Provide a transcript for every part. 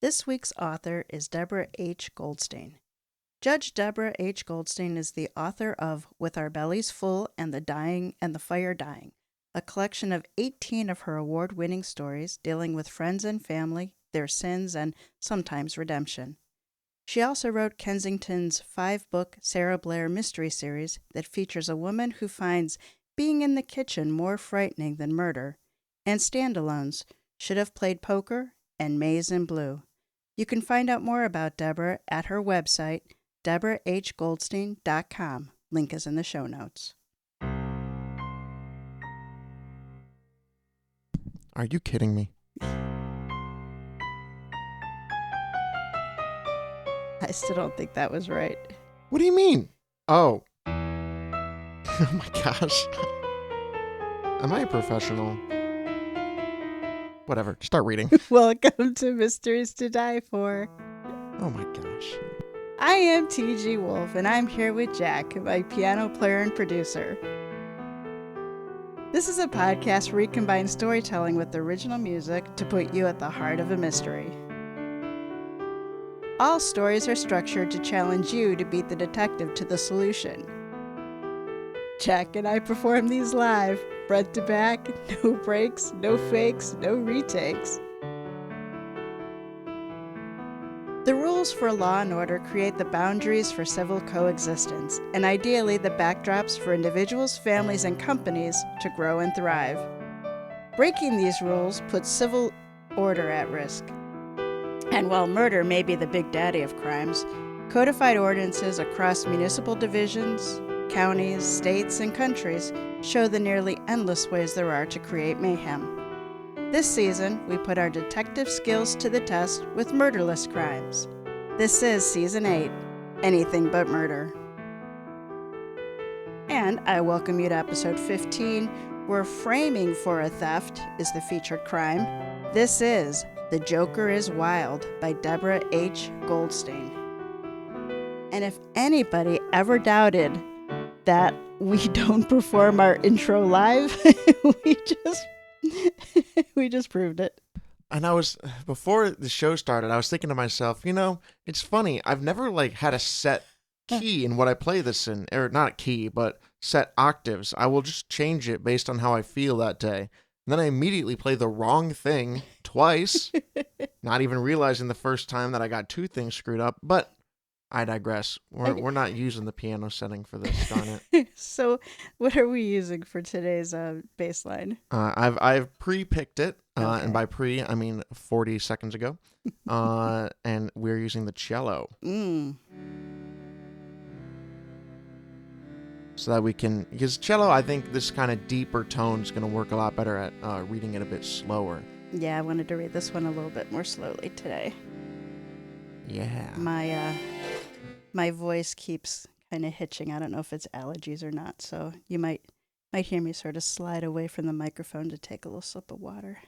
This week's author is Deborah H. Goldstein. Judge Deborah H. Goldstein is the author of With Our Bellies Full and the Fire Dying, a collection of 18 of her award-winning stories dealing with friends and family, their sins, and sometimes redemption. She also wrote Kensington's 5-book Sarah Blair mystery series that features a woman who finds being in the kitchen more frightening than murder, and standalones, Should Have Played Poker, and Maize in Blue. You can find out more about Deborah at her website, deborahhgoldstein.com. Link is in the show notes. Are you kidding me? I still don't think that was right. What do you mean? Oh. Oh my gosh. Am I a professional? Whatever. Start reading. Welcome to Mysteries to Die For. Oh my gosh. I am TG Wolff, and I'm here with Jack, my piano player and producer. This is a podcast where we combine storytelling with original music to put you at the heart of a mystery. All stories are structured to challenge you to beat the detective to the solution. Jack and I perform these live, front to back, no breaks, no fakes, no retakes. The rules for law and order create the boundaries for civil coexistence, and ideally the backdrops for individuals, families, and companies to grow and thrive. Breaking these rules puts civil order at risk. And while murder may be the big daddy of crimes, codified ordinances across municipal divisions, counties, states, and countries show the nearly endless ways there are to create mayhem. This season, we put our detective skills to the test with murderless crimes. This is Season 8, Anything But Murder. And I welcome you to Episode 15, where framing for a theft is the featured crime. This is The Joker is Wild by Deborah H. Goldstein. And if anybody ever doubted that we don't perform our intro live, we just proved it. And before the show started, I was thinking to myself, it's funny. I've never had a set key in what I play this in, or not key, but set octaves. I will just change it based on how I feel that day. And then I immediately play the wrong thing twice, not even realizing the first time that I got two things screwed up. But I digress. We're not using the piano setting for this, darn it. So, what are we using for today's bass line? I've pre-picked it, Okay. and by pre I mean 40 seconds ago. And we're using the cello. So that we can, because cello, I think this kind of deeper tone is going to work a lot better at reading it a bit slower. Yeah, I wanted to read this one a little bit more slowly today. Yeah. My voice keeps kind of hitching. I don't know if it's allergies or not, so you might hear me sort of slide away from the microphone to take a little sip of water.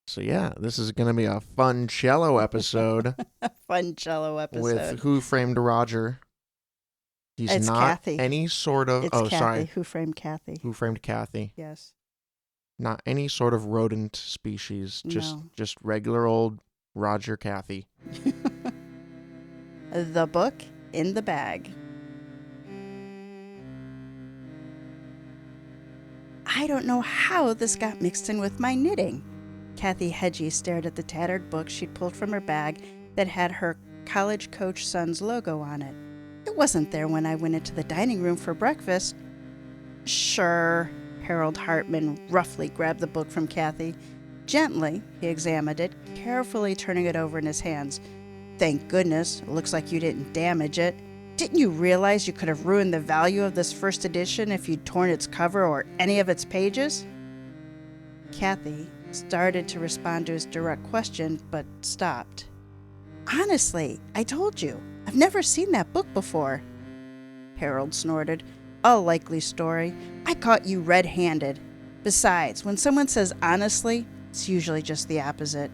So yeah, this is going to be a fun cello episode. A fun cello episode. With Who Framed Roger. It's not Kathy. Any sort of... It's Kathy. Sorry. Who Framed Kathy? Who Framed Kathy. Yes. Not any sort of rodent species. No. Just regular old Roger Kathy. The book in the bag. I don't know how this got mixed in with my knitting. Kathy Hedgie stared at the tattered book she'd pulled from her bag that had her college coach son's logo on it. It wasn't there when I went into the dining room for breakfast. Sure, Harold Hartman roughly grabbed the book from Kathy. Gently, he examined it, carefully turning it over in his hands. Thank goodness, it looks like you didn't damage it. Didn't you realize you could have ruined the value of this first edition if you'd torn its cover or any of its pages? Kathy started to respond to his direct question, but stopped. Honestly, I told you, I've never seen that book before. Harold snorted. A likely story. I caught you red-handed. Besides, when someone says honestly, it's usually just the opposite.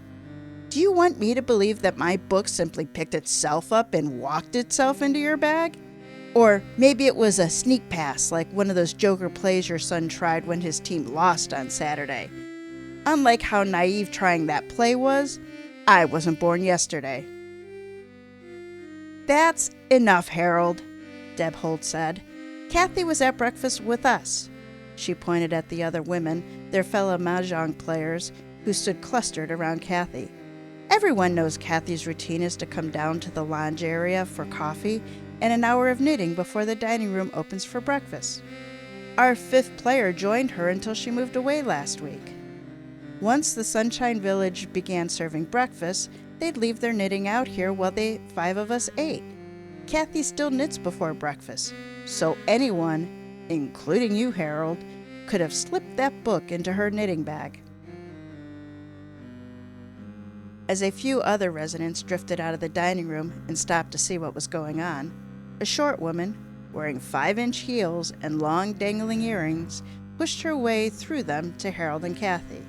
Do you want me to believe that my book simply picked itself up and walked itself into your bag? Or maybe it was a sneak pass like one of those Joker plays your son tried when his team lost on Saturday. Unlike how naive trying that play was, I wasn't born yesterday. That's enough, Harold, Deb Holt said. Kathy was at breakfast with us. She pointed at the other women, their fellow mahjong players, who stood clustered around Kathy. Everyone knows Kathy's routine is to come down to the lounge area for coffee and an hour of knitting before the dining room opens for breakfast. Our fifth player joined her until she moved away last week. Once the Sunshine Village began serving breakfast, they'd leave their knitting out here while the 5 of us ate. Kathy still knits before breakfast, so anyone, including you, Harold, could have slipped that book into her knitting bag. As a few other residents drifted out of the dining room and stopped to see what was going on, a short woman, wearing 5-inch heels and long dangling earrings, pushed her way through them to Harold and Kathy.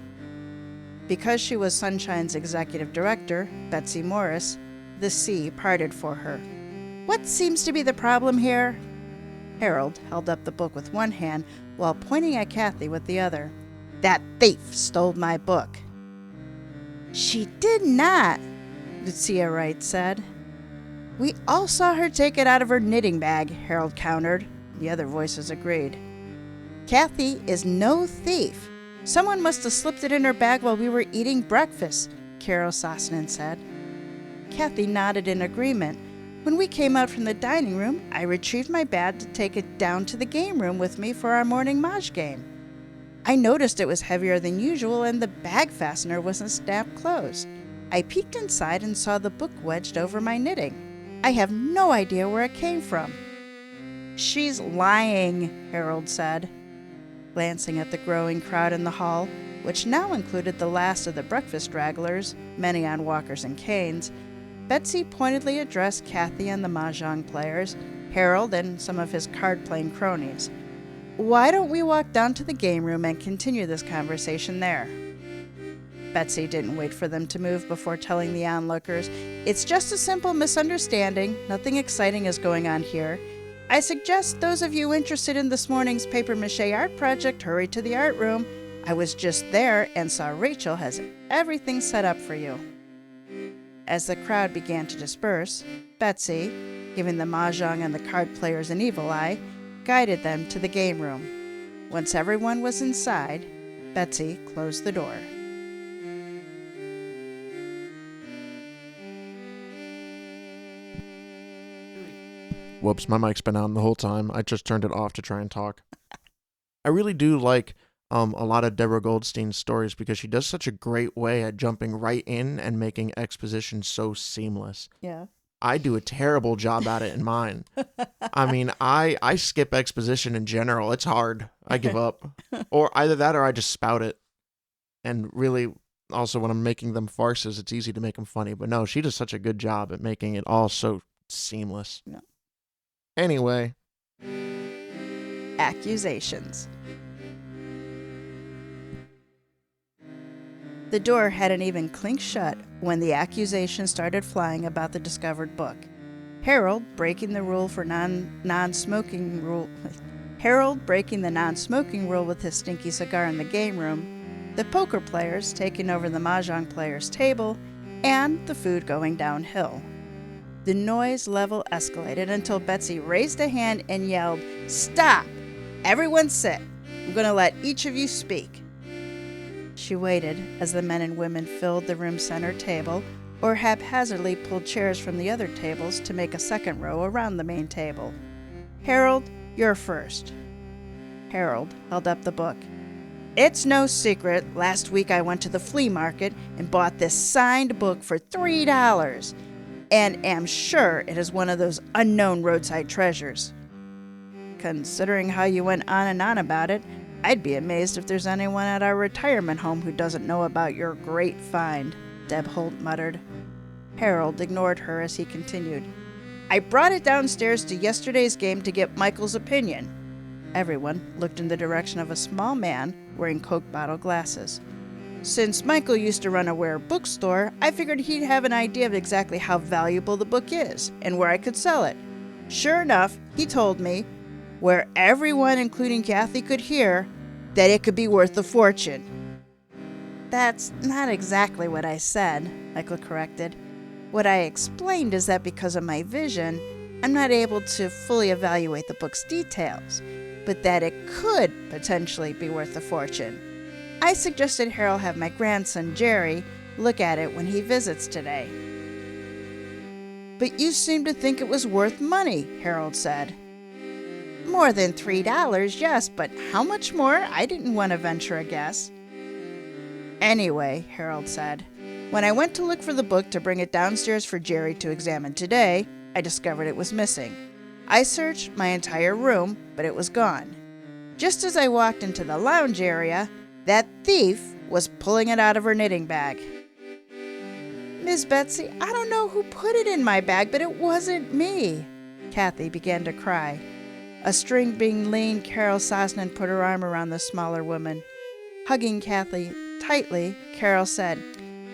Because she was Sunshine's executive director, Betsy Morris, the C parted for her. What seems to be the problem here? Harold held up the book with one hand while pointing at Kathy with the other. That thief stole my book. She did not, Lucia Wright said. We all saw her take it out of her knitting bag, Harold countered. The other voices agreed. Kathy is no thief. Someone must have slipped it in her bag while we were eating breakfast, Carol Sosnan said. Kathy nodded in agreement. When we came out from the dining room, I retrieved my bag to take it down to the game room with me for our morning Maj game. I noticed it was heavier than usual and the bag fastener wasn't snapped closed. I peeked inside and saw the book wedged over my knitting. I have no idea where it came from. She's lying, Harold said, glancing at the growing crowd in the hall, which now included the last of the breakfast stragglers, many on walkers and canes. Betsy pointedly addressed Kathy and the mahjong players, Harold and some of his card-playing cronies. Why don't we walk down to the game room and continue this conversation there? Betsy didn't wait for them to move before telling the onlookers, It's just a simple misunderstanding. Nothing exciting is going on here. I suggest those of you interested in this morning's papier-mâché art project hurry to the art room. I was just there and saw Rachel has everything set up for you. As the crowd began to disperse, Betsy, giving the mahjong and the card players an evil eye, guided them to the game room. Once everyone was inside, Betsy closed the door. Whoops, my mic's been on the whole time. I just turned it off to try and talk. I really do like a lot of Deborah Goldstein's stories because she does such a great way at jumping right in and making exposition so seamless. Yeah. I do a terrible job at it in mine. I mean, I skip exposition in general. It's hard. I give up. Or either that or I just spout it. And really, also when I'm making them farces, it's easy to make them funny. But no, she does such a good job at making it all so seamless. No. Anyway. Accusations. The door hadn't even clinked shut when the accusations started flying about the discovered book. Harold breaking the non-smoking rule with his stinky cigar in the game room, the poker players taking over the mahjong players' table, and the food going downhill. The noise level escalated until Betsy raised a hand and yelled, "Stop! Everyone sit! I'm going to let each of you speak." She waited as the men and women filled the room center table or haphazardly pulled chairs from the other tables to make a second row around the main table. Harold, you're first. Harold held up the book. It's no secret, last week I went to the flea market and bought this signed book for $3 and am sure it is one of those unknown roadside treasures. Considering how you went on and on about it, I'd be amazed if there's anyone at our retirement home who doesn't know about your great find, Deb Holt muttered. Harold ignored her as he continued. I brought it downstairs to yesterday's game to get Michael's opinion. Everyone looked in the direction of a small man wearing Coke bottle glasses. Since Michael used to run a rare bookstore, I figured he'd have an idea of exactly how valuable the book is and where I could sell it. Sure enough, he told me, where everyone, including Kathy, could hear, that it could be worth a fortune. That's not exactly what I said, Michael corrected. What I explained is that because of my vision, I'm not able to fully evaluate the book's details, but that it could potentially be worth a fortune. I suggested Harold have my grandson, Jerry, look at it when he visits today. But you seem to think it was worth money, Harold said. More than $3, yes, but how much more? I didn't want to venture a guess. Anyway, Harold said, when I went to look for the book to bring it downstairs for Jerry to examine today, I discovered it was missing. I searched my entire room, but it was gone. Just as I walked into the lounge area, that thief was pulling it out of her knitting bag. Miss Betsy, I don't know who put it in my bag, but it wasn't me. Kathy began to cry. A string being lean, Carol Sosnan put her arm around the smaller woman. Hugging Kathy tightly, Carol said,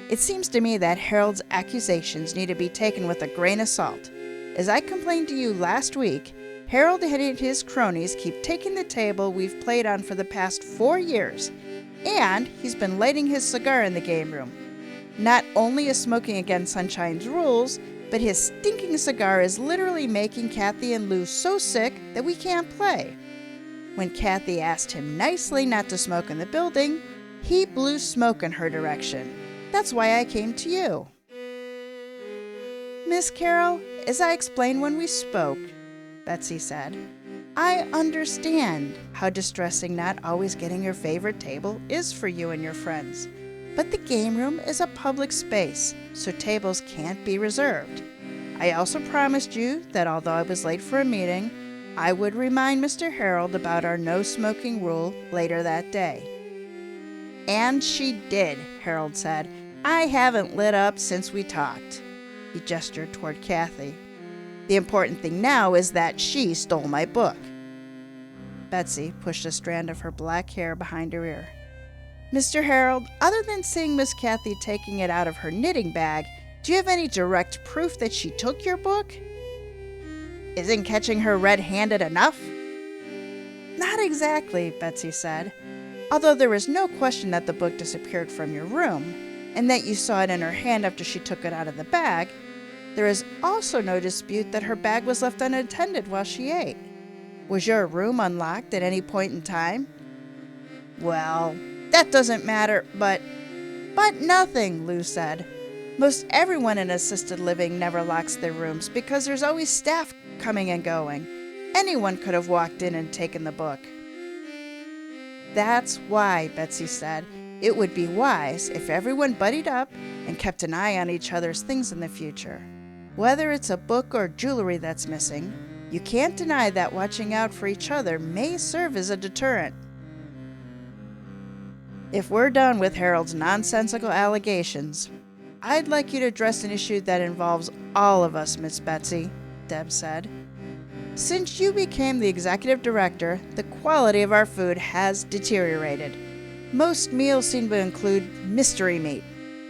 It seems to me that Harold's accusations need to be taken with a grain of salt. As I complained to you last week, Harold and his cronies keep taking the table we've played on for the past 4 years, and he's been lighting his cigar in the game room. Not only is smoking against Sunshine's rules, but his stinking cigar is literally making Kathy and Lou so sick that we can't play. When Kathy asked him nicely not to smoke in the building, he blew smoke in her direction. That's why I came to you. Miss Carol, as I explained when we spoke, Betsy said, I understand how distressing not always getting your favorite table is for you and your friends. But the game room is a public space, so tables can't be reserved. I also promised you that although I was late for a meeting, I would remind Mr. Harold about our no smoking rule later that day. And she did, Harold said. I haven't lit up since we talked. He gestured toward Kathy. The important thing now is that she stole my book. Betsy pushed a strand of her black hair behind her ear. Mr. Harold, other than seeing Miss Kathy taking it out of her knitting bag, do you have any direct proof that she took your book? Isn't catching her red-handed enough? Not exactly, Betsy said. Although there is no question that the book disappeared from your room, and that you saw it in her hand after she took it out of the bag, there is also no dispute that her bag was left unattended while she ate. Was your room unlocked at any point in time? Well, that doesn't matter, but nothing, Lou said. Most everyone in assisted living never locks their rooms because there's always staff coming and going. Anyone could have walked in and taken the book. That's why, Betsy said, it would be wise if everyone buddied up and kept an eye on each other's things in the future. Whether it's a book or jewelry that's missing, you can't deny that watching out for each other may serve as a deterrent. If we're done with Harold's nonsensical allegations, I'd like you to address an issue that involves all of us, Miss Betsy, Deb said. Since you became the executive director, the quality of our food has deteriorated. Most meals seem to include mystery meat.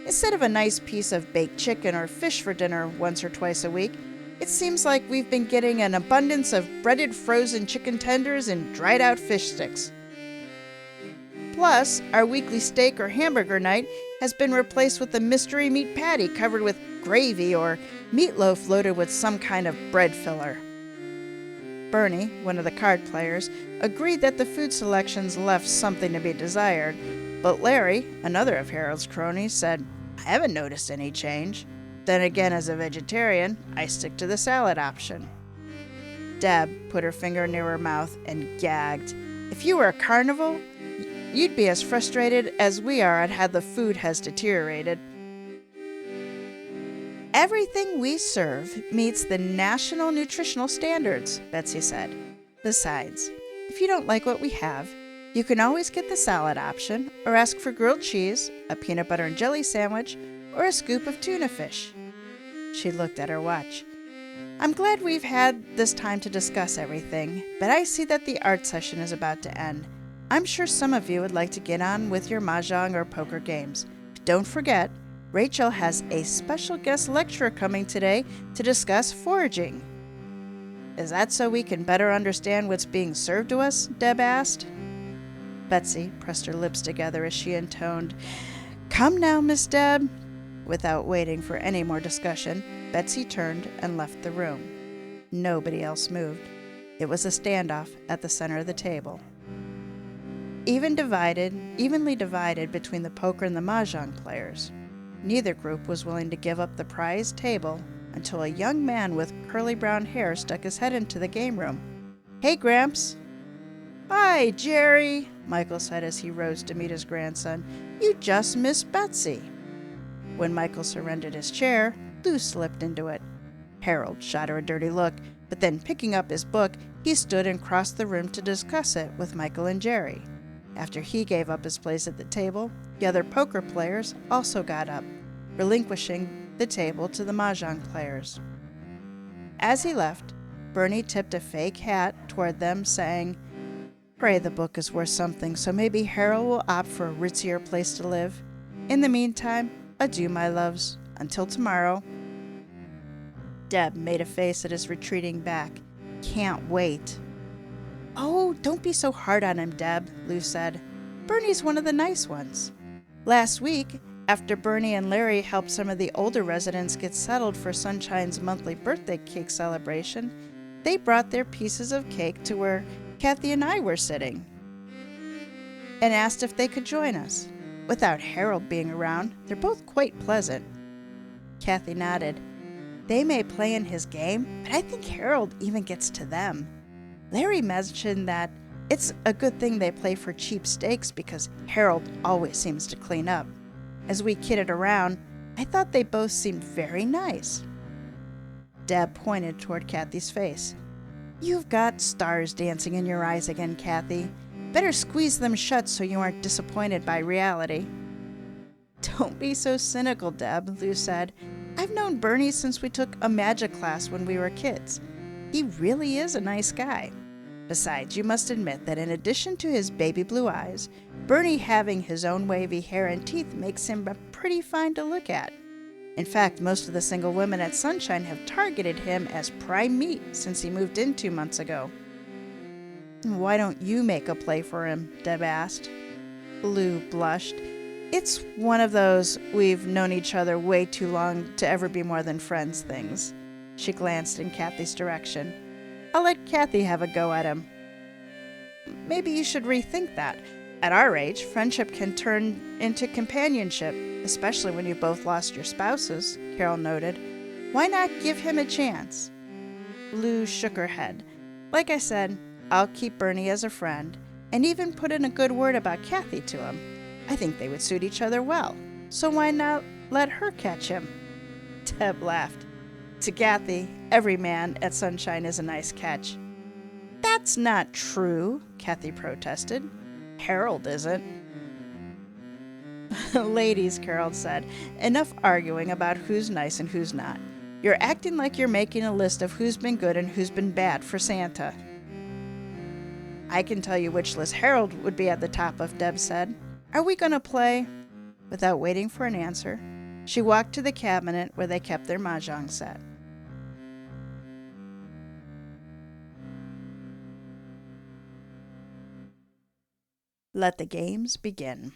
Instead of a nice piece of baked chicken or fish for dinner once or twice a week, it seems like we've been getting an abundance of breaded frozen chicken tenders and dried out fish sticks. Plus, our weekly steak or hamburger night has been replaced with a mystery meat patty covered with gravy or meatloaf loaded with some kind of bread filler. Bernie, one of the card players, agreed that the food selections left something to be desired, but Larry, another of Harold's cronies, said, I haven't noticed any change. Then again, as a vegetarian, I stick to the salad option. Deb put her finger near her mouth and gagged. If you were a carnival, you'd be as frustrated as we are at how the food has deteriorated. Everything we serve meets the national nutritional standards, Betsy said. Besides, if you don't like what we have, you can always get the salad option or ask for grilled cheese, a peanut butter and jelly sandwich, or a scoop of tuna fish. She looked at her watch. I'm glad we've had this time to discuss everything, but I see that the art session is about to end. I'm sure some of you would like to get on with your mahjong or poker games. Don't forget, Rachel has a special guest lecturer coming today to discuss foraging. Is that so we can better understand what's being served to us? Deb asked. Betsy pressed her lips together as she intoned, Come now, Miss Deb. Without waiting for any more discussion, Betsy turned and left the room. Nobody else moved. It was a standoff at the center of the table. Evenly divided between the poker and the mahjong players. Neither group was willing to give up the prized table until a young man with curly brown hair stuck his head into the game room. "Hey, Gramps." "Hi, Jerry," Michael said as he rose to meet his grandson. "You just missed Betsy." When Michael surrendered his chair, Lou slipped into it. Harold shot her a dirty look, but then picking up his book, he stood and crossed the room to discuss it with Michael and Jerry. After he gave up his place at the table, the other poker players also got up, relinquishing the table to the mahjong players. As he left, Bernie tipped a fake hat toward them, saying, "Pray the book is worth something, so maybe Harold will opt for a ritzier place to live. In the meantime, adieu, my loves. Until tomorrow." Deb made a face at his retreating back. "Can't wait." "Oh, don't be so hard on him, Deb," Lou said. "Bernie's one of the nice ones. Last week, after Bernie and Larry helped some of the older residents get settled for Sunshine's monthly birthday cake celebration, they brought their pieces of cake to where Kathy and I were sitting and asked if they could join us. Without Harold being around, they're both quite pleasant." Kathy nodded. "They may play in his game, but I think Harold even gets to them. Larry mentioned that it's a good thing they play for cheap stakes because Harold always seems to clean up. As we kidded around, I thought they both seemed very nice." Deb pointed toward Kathy's face. "You've got stars dancing in your eyes again, Kathy. Better squeeze them shut so you aren't disappointed by reality." "Don't be so cynical, Deb," Lou said. "I've known Bernie since we took a magic class when we were kids. He really is a nice guy. Besides, you must admit that in addition to his baby blue eyes, Bernie having his own wavy hair and teeth makes him pretty fine to look at. In fact, most of the single women at Sunshine have targeted him as prime meat since he moved in 2 months ago." "Why don't you make a play for him?" Deb asked. Lou blushed. "It's one of those we've known each other way too long to ever be more than friends things." She glanced in Kathy's direction. "I'll let Kathy have a go at him." "Maybe you should rethink that. At our age, friendship can turn into companionship, especially when you've both lost your spouses," Carol noted. "Why not give him a chance?" Lou shook her head. "Like I said, I'll keep Bernie as a friend, and even put in a good word about Kathy to him. I think they would suit each other well, so why not let her catch him?" Deb laughed. "To Kathy, every man at Sunshine is a nice catch." "That's not true," Kathy protested. "Harold isn't." "Ladies," Carol said, "enough arguing about who's nice and who's not. You're acting like you're making a list of who's been good and who's been bad for Santa." "I can tell you which list Harold would be at the top of," Deb said. "Are we going to play?" Without waiting for an answer, she walked to the cabinet where they kept their mahjong set. Let the games begin.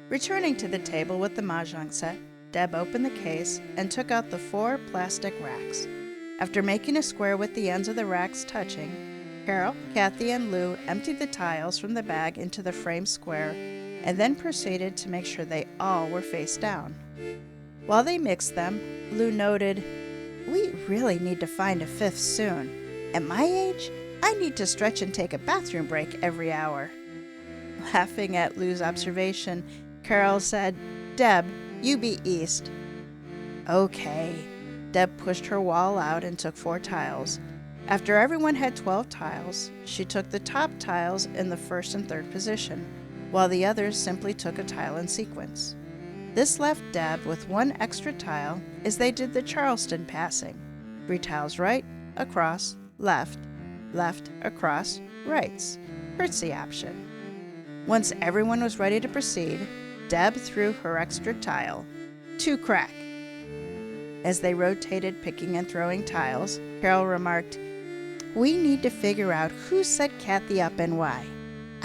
Returning to the table with the mahjong set, Deb opened the case and took out the 4 plastic racks. After making a square with the ends of the racks touching, Carol, Kathy, and Lou emptied the tiles from the bag into the framed square and then proceeded to make sure they all were face down. While they mixed them, Lou noted, "We really need to find a 5th soon. At my age, I need to stretch and take a bathroom break every hour." Laughing at Lou's observation, Carol said, "Deb, you be east." "Okay." Deb pushed her wall out and took 4 tiles. After everyone had 12 tiles, she took the top tiles in the 1st and 3rd position, while the others simply took a tile in sequence. This left Deb with 1 extra tile as they did the Charleston passing. 3 tiles right, across, left, left, across, rights. Curtsy option. Once everyone was ready to proceed, Deb threw her extra tile. 2 crack. As they rotated picking and throwing tiles, Carol remarked, "We need to figure out who set Kathy up and why.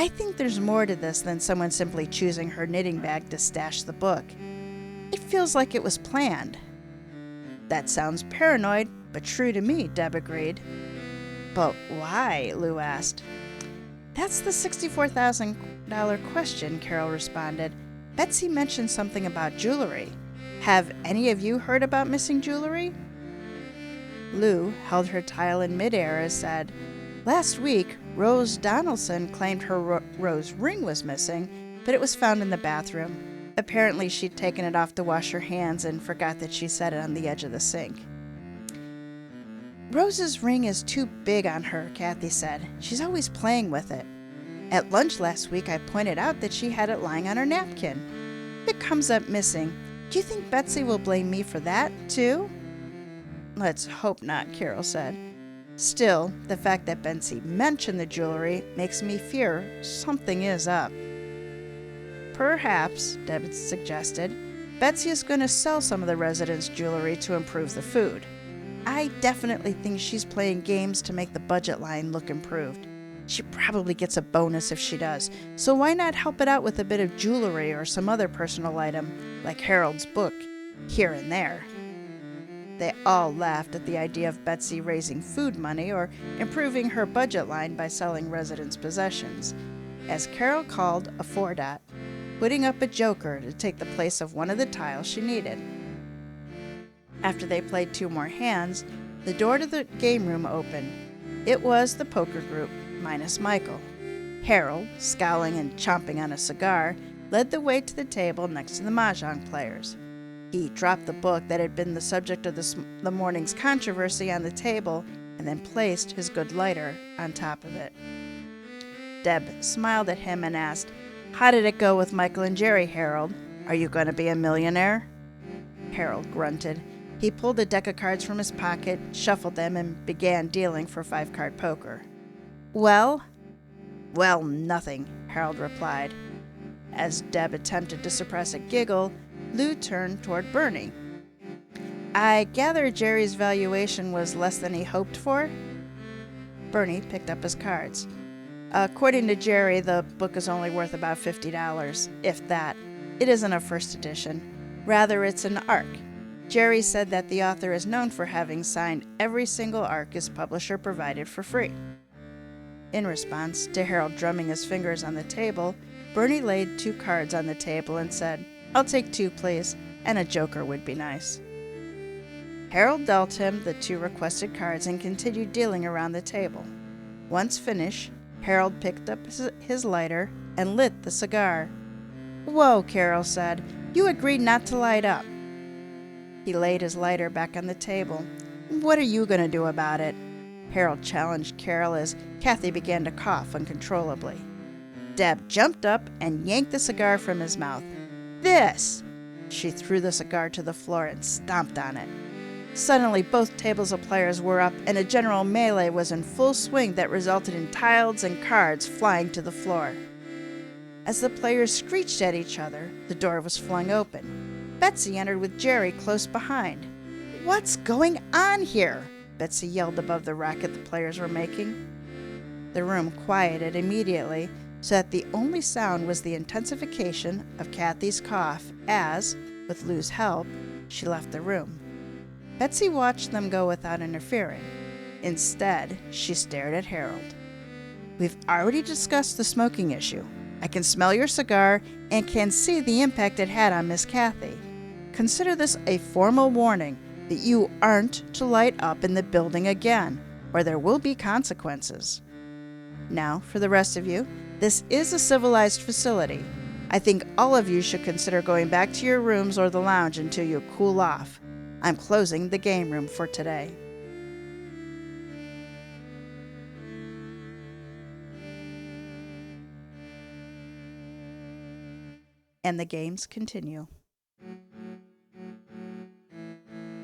I think there's more to this than someone simply choosing her knitting bag to stash the book. It feels like it was planned. That sounds paranoid, but true to me, Deb agreed. But why? Lou asked. That's the $64,000 question, Carol responded. Betsy mentioned something about jewelry. Have any of you heard about missing jewelry? Lou held her tile in midair and said, Last week, Rose Donaldson claimed her rose ring was missing, but it was found in the bathroom. Apparently, she'd taken it off to wash her hands and forgot that she set it on the edge of the sink. Rose's ring is too big on her, Kathy said. She's always playing with it. At lunch last week, I pointed out that she had it lying on her napkin. If it comes up missing, do you think Betsy will blame me for that, too? Let's hope not, Carol said. Still, the fact that Betsy mentioned the jewelry makes me fear something is up. Perhaps, Deb suggested, Betsy is going to sell some of the residents' jewelry to improve the food. I definitely think she's playing games to make the budget line look improved. She probably gets a bonus if she does, so why not help it out with a bit of jewelry or some other personal item, like Harold's book, here and there. They all laughed at the idea of Betsy raising food money or improving her budget line by selling residents' possessions, as Carol called a 4-dot, putting up a joker to take the place of one of the tiles she needed. After they played 2 more hands, the door to the game room opened. It was the poker group, minus Michael. Harold, scowling and chomping on a cigar, led the way to the table next to the mahjong players. He dropped the book that had been the subject of the morning's controversy on the table and then placed his good lighter on top of it. Deb smiled at him and asked, How did it go with Michael and Jerry, Harold? Are you going to be a millionaire? Harold grunted. He pulled a deck of cards from his pocket, shuffled them, and began dealing for 5-card poker. Well, nothing, Harold replied. As Deb attempted to suppress a giggle, Lou turned toward Bernie. I gather Jerry's valuation was less than he hoped for? Bernie picked up his cards. According to Jerry, the book is only worth about $50, if that. It isn't a first edition. Rather, it's an arc. Jerry said that the author is known for having signed every single arc his publisher provided for free. In response to Harold drumming his fingers on the table, Bernie laid 2 cards on the table and said, I'll take 2, please, and a joker would be nice. Harold dealt him the 2 requested cards and continued dealing around the table. Once finished, Harold picked up his lighter and lit the cigar. Whoa, Carol said. You agreed not to light up. He laid his lighter back on the table. What are you going to do about it? Harold challenged Carol as Kathy began to cough uncontrollably. Deb jumped up and yanked the cigar from his mouth. This! She threw the cigar to the floor and stomped on it. Suddenly, both tables of players were up, and a general melee was in full swing that resulted in tiles and cards flying to the floor. As the players screeched at each other, the door was flung open. Betsy entered with Jerry close behind. What's going on here? Betsy yelled above the racket the players were making. The room quieted immediately, so that the only sound was the intensification of Kathy's cough as, with Lou's help, she left the room. Betsy watched them go without interfering. Instead, she stared at Harold. We've already discussed the smoking issue. I can smell your cigar and can see the impact it had on Miss Kathy. Consider this a formal warning that you aren't to light up in the building again, or there will be consequences. Now, for the rest of you, this is a civilized facility. I think all of you should consider going back to your rooms or the lounge until you cool off. I'm closing the game room for today. And the games continue.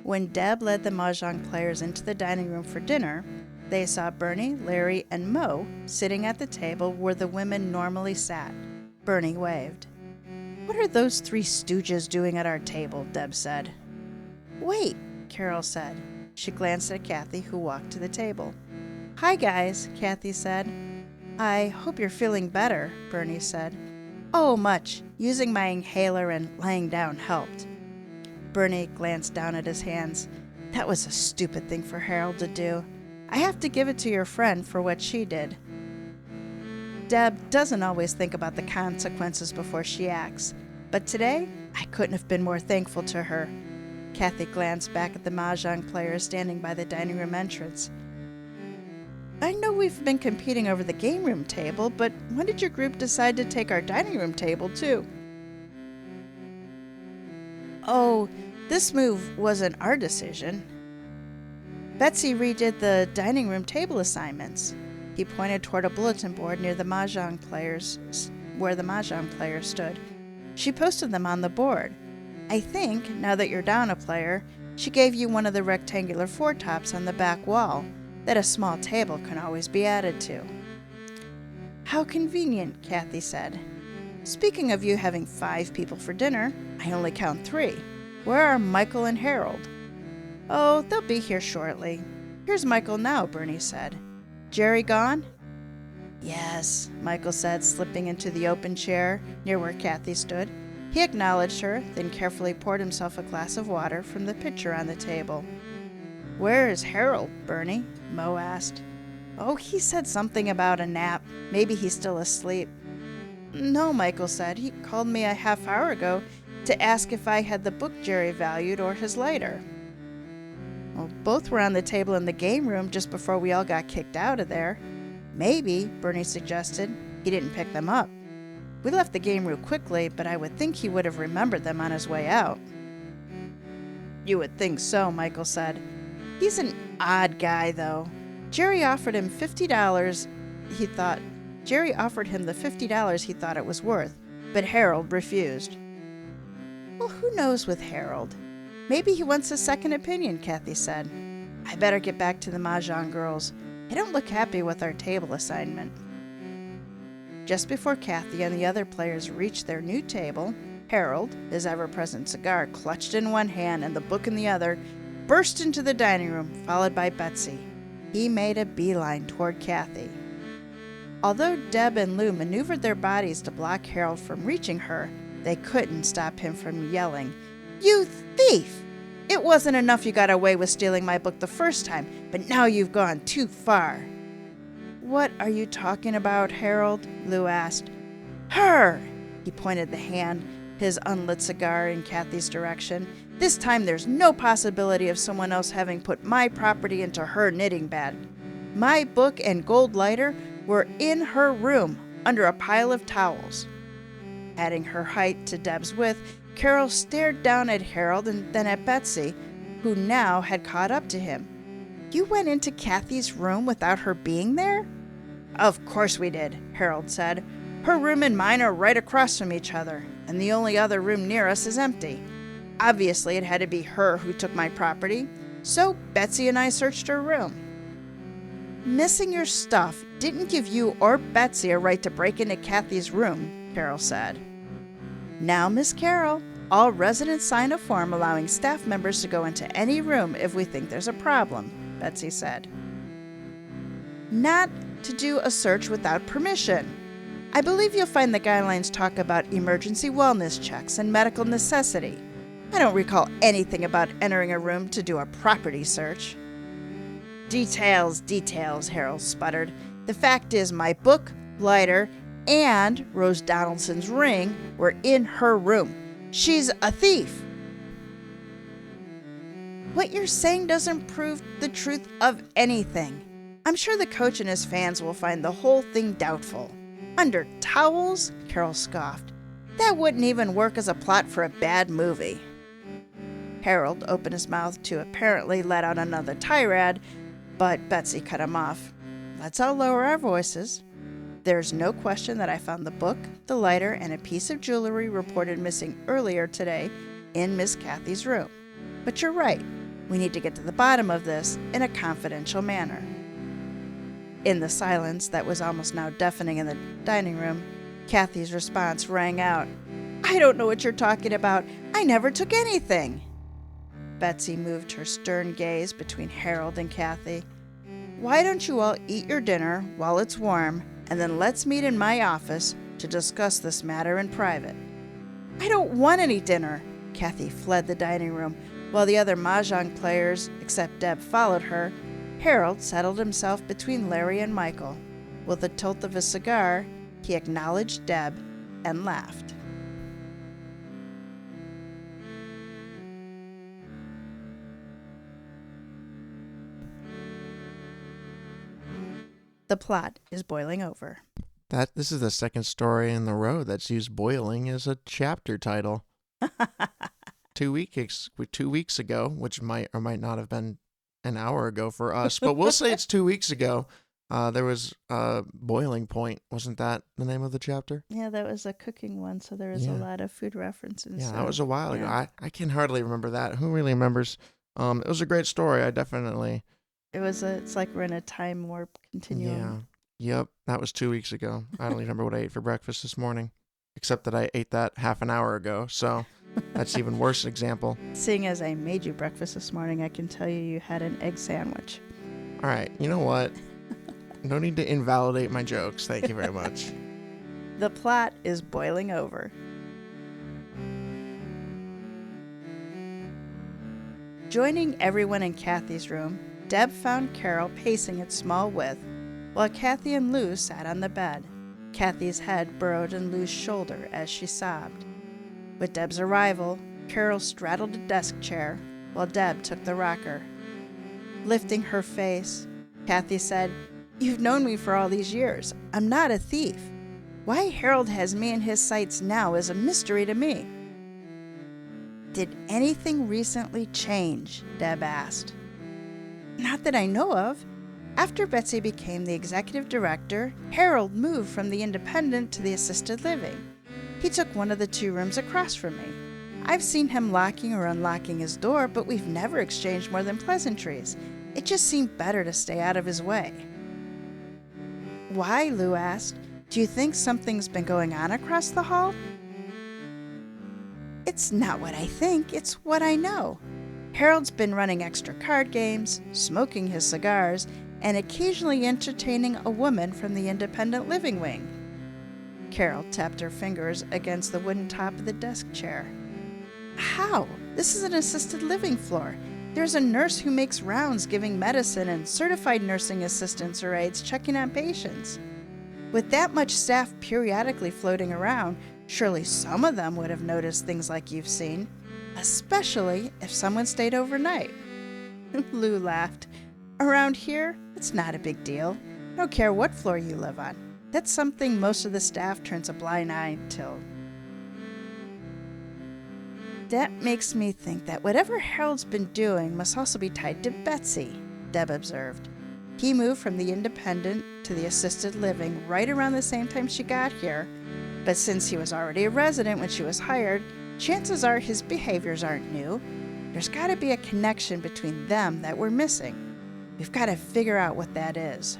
When Deb led the mahjong players into the dining room for dinner, they saw Bernie, Larry, and Mo sitting at the table where the women normally sat. Bernie waved. What are those 3 stooges doing at our table? Deb said. Wait, Carol said. She glanced at Kathy, who walked to the table. Hi, guys, Kathy said. I hope you're feeling better, Bernie said. Oh, much. Using my inhaler and laying down helped. Bernie glanced down at his hands. That was a stupid thing for Harold to do. I have to give it to your friend for what she did. Deb doesn't always think about the consequences before she acts, but today I couldn't have been more thankful to her. Kathy glanced back at the mahjong players standing by the dining room entrance. I know we've been competing over the game room table, but when did your group decide to take our dining room table, too? Oh, this move wasn't our decision. Betsy redid the dining room table assignments. He pointed toward a bulletin board near the mahjong players, where the mahjong players stood. She posted them on the board. I think, now that you're down a player, she gave you one of the rectangular four-tops on the back wall that a small table can always be added to. How convenient, Kathy said. Speaking of you having 5 people for dinner, I only count 3. Where are Michael and Harold? Oh, they'll be here shortly. Here's Michael now, Bernie said. Jerry gone? Yes, Michael said, slipping into the open chair near where Kathy stood. He acknowledged her, then carefully poured himself a glass of water from the pitcher on the table. Where is Harold, Bernie? Mo asked. Oh, he said something about a nap. Maybe he's still asleep. No, Michael said. He called me a half hour ago to ask if I had the book Jerry valued or his lighter. Well, both were on the table in the game room just before we all got kicked out of there. Maybe, Bernie suggested, he didn't pick them up. We left the game room quickly, but I would think he would have remembered them on his way out. You would think so, Michael said. He's an odd guy, though. Jerry offered him the $50 he thought it was worth, but Harold refused. Well, who knows with Harold? Maybe he wants a second opinion, Kathy said. I better get back to the mahjong girls. I don't look happy with our table assignment. Just before Kathy and the other players reached their new table, Harold, his ever-present cigar clutched in one hand and the book in the other, burst into the dining room, followed by Betsy. He made a beeline toward Kathy. Although Deb and Lou maneuvered their bodies to block Harold from reaching her, they couldn't stop him from yelling, You thief! It wasn't enough you got away with stealing my book the first time, but now you've gone too far. What are you talking about, Harold? Lou asked. Her! He pointed the hand, his unlit cigar, in Kathy's direction. This time there's no possibility of someone else having put my property into her knitting bag. My book and gold lighter were in her room, under a pile of towels. Adding her height to Deb's width, Carol stared down at Harold and then at Betsy, who now had caught up to him. You went into Kathy's room without her being there? Of course we did, Harold said. Her room and mine are right across from each other, and the only other room near us is empty. Obviously, it had to be her who took my property, so Betsy and I searched her room. Missing your stuff didn't give you or Betsy a right to break into Kathy's room, Carol said. Now, Miss Carol, all residents sign a form allowing staff members to go into any room if we think there's a problem, Betsy said. Not to do a search without permission. I believe you'll find the guidelines talk about emergency wellness checks and medical necessity. I don't recall anything about entering a room to do a property search. Details, Harold sputtered. The fact is my book, lighter, and Rose Donaldson's ring were in her room. She's a thief. What you're saying doesn't prove the truth of anything. I'm sure the coach and his fans will find the whole thing doubtful. Under towels? Carol scoffed. That wouldn't even work as a plot for a bad movie. Harold opened his mouth to apparently let out another tirade, but Betsy cut him off. Let's all lower our voices. There's no question that I found the book, the lighter, and a piece of jewelry reported missing earlier today in Miss Kathy's room. But you're right. We need to get to the bottom of this in a confidential manner. In the silence that was almost now deafening in the dining room, Kathy's response rang out. I don't know what you're talking about. I never took anything. Betsy moved her stern gaze between Harold and Kathy. Why don't you all eat your dinner while it's warm and then let's meet in my office to discuss this matter in private." "I don't want any dinner." Kathy fled the dining room. While the other mahjong players, except Deb, followed her, Harold settled himself between Larry and Michael. With a tilt of his cigar, he acknowledged Deb and laughed. The plot is boiling over. This is the second story in the row that's used boiling as a chapter title. 2 weeks ago, which might or might not have been an hour ago for us, but we'll say it's 2 weeks ago. There was Boiling Point. Wasn't that the name of the chapter? Yeah, that was a cooking one, so there was a lot of food references. Yeah, that was a while ago. I can hardly remember that. Who really remembers? It was a great story. I definitely... It's like we're in a time warp continuum. Yeah. Yep, that was 2 weeks ago. I don't even remember what I ate for breakfast this morning, except that I ate that half an hour ago, so that's even worse example. Seeing as I made you breakfast this morning, I can tell you had an egg sandwich. All right, you know what? No need to invalidate my jokes. Thank you very much. The plot is boiling over. Joining everyone in Kathy's room, Deb found Carol pacing at small width, while Kathy and Lou sat on the bed. Kathy's head burrowed in Lou's shoulder as she sobbed. With Deb's arrival, Carol straddled a desk chair, while Deb took the rocker. Lifting her face, Kathy said, "You've known me for all these years. I'm not a thief. Why Harold has me in his sights now is a mystery to me." "Did anything recently change?" Deb asked. "Not that I know of. After Betsy became the executive director, Harold moved from the independent to the assisted living. He took one of the 2 rooms across from me. I've seen him locking or unlocking his door, but we've never exchanged more than pleasantries. It just seemed better to stay out of his way." "Why?" Lou asked. "Do you think something's been going on across the hall?" "It's not what I think, it's what I know. Harold's been running extra card games, smoking his cigars, and occasionally entertaining a woman from the independent living wing." Carol tapped her fingers against the wooden top of the desk chair. "How? This is an assisted living floor. There's a nurse who makes rounds giving medicine and certified nursing assistants or aides checking on patients. With that much staff periodically floating around, surely some of them would have noticed things like you've seen, especially if someone stayed overnight." Lou laughed. "Around here, it's not a big deal. I don't care what floor you live on. That's something most of the staff turns a blind eye to." "That makes me think that whatever Harold's been doing must also be tied to Betsy," Deb observed. "He moved from the independent to the assisted living right around the same time she got here, but since he was already a resident when she was hired, chances are his behaviors aren't new. There's got to be a connection between them that we're missing. We've got to figure out what that is."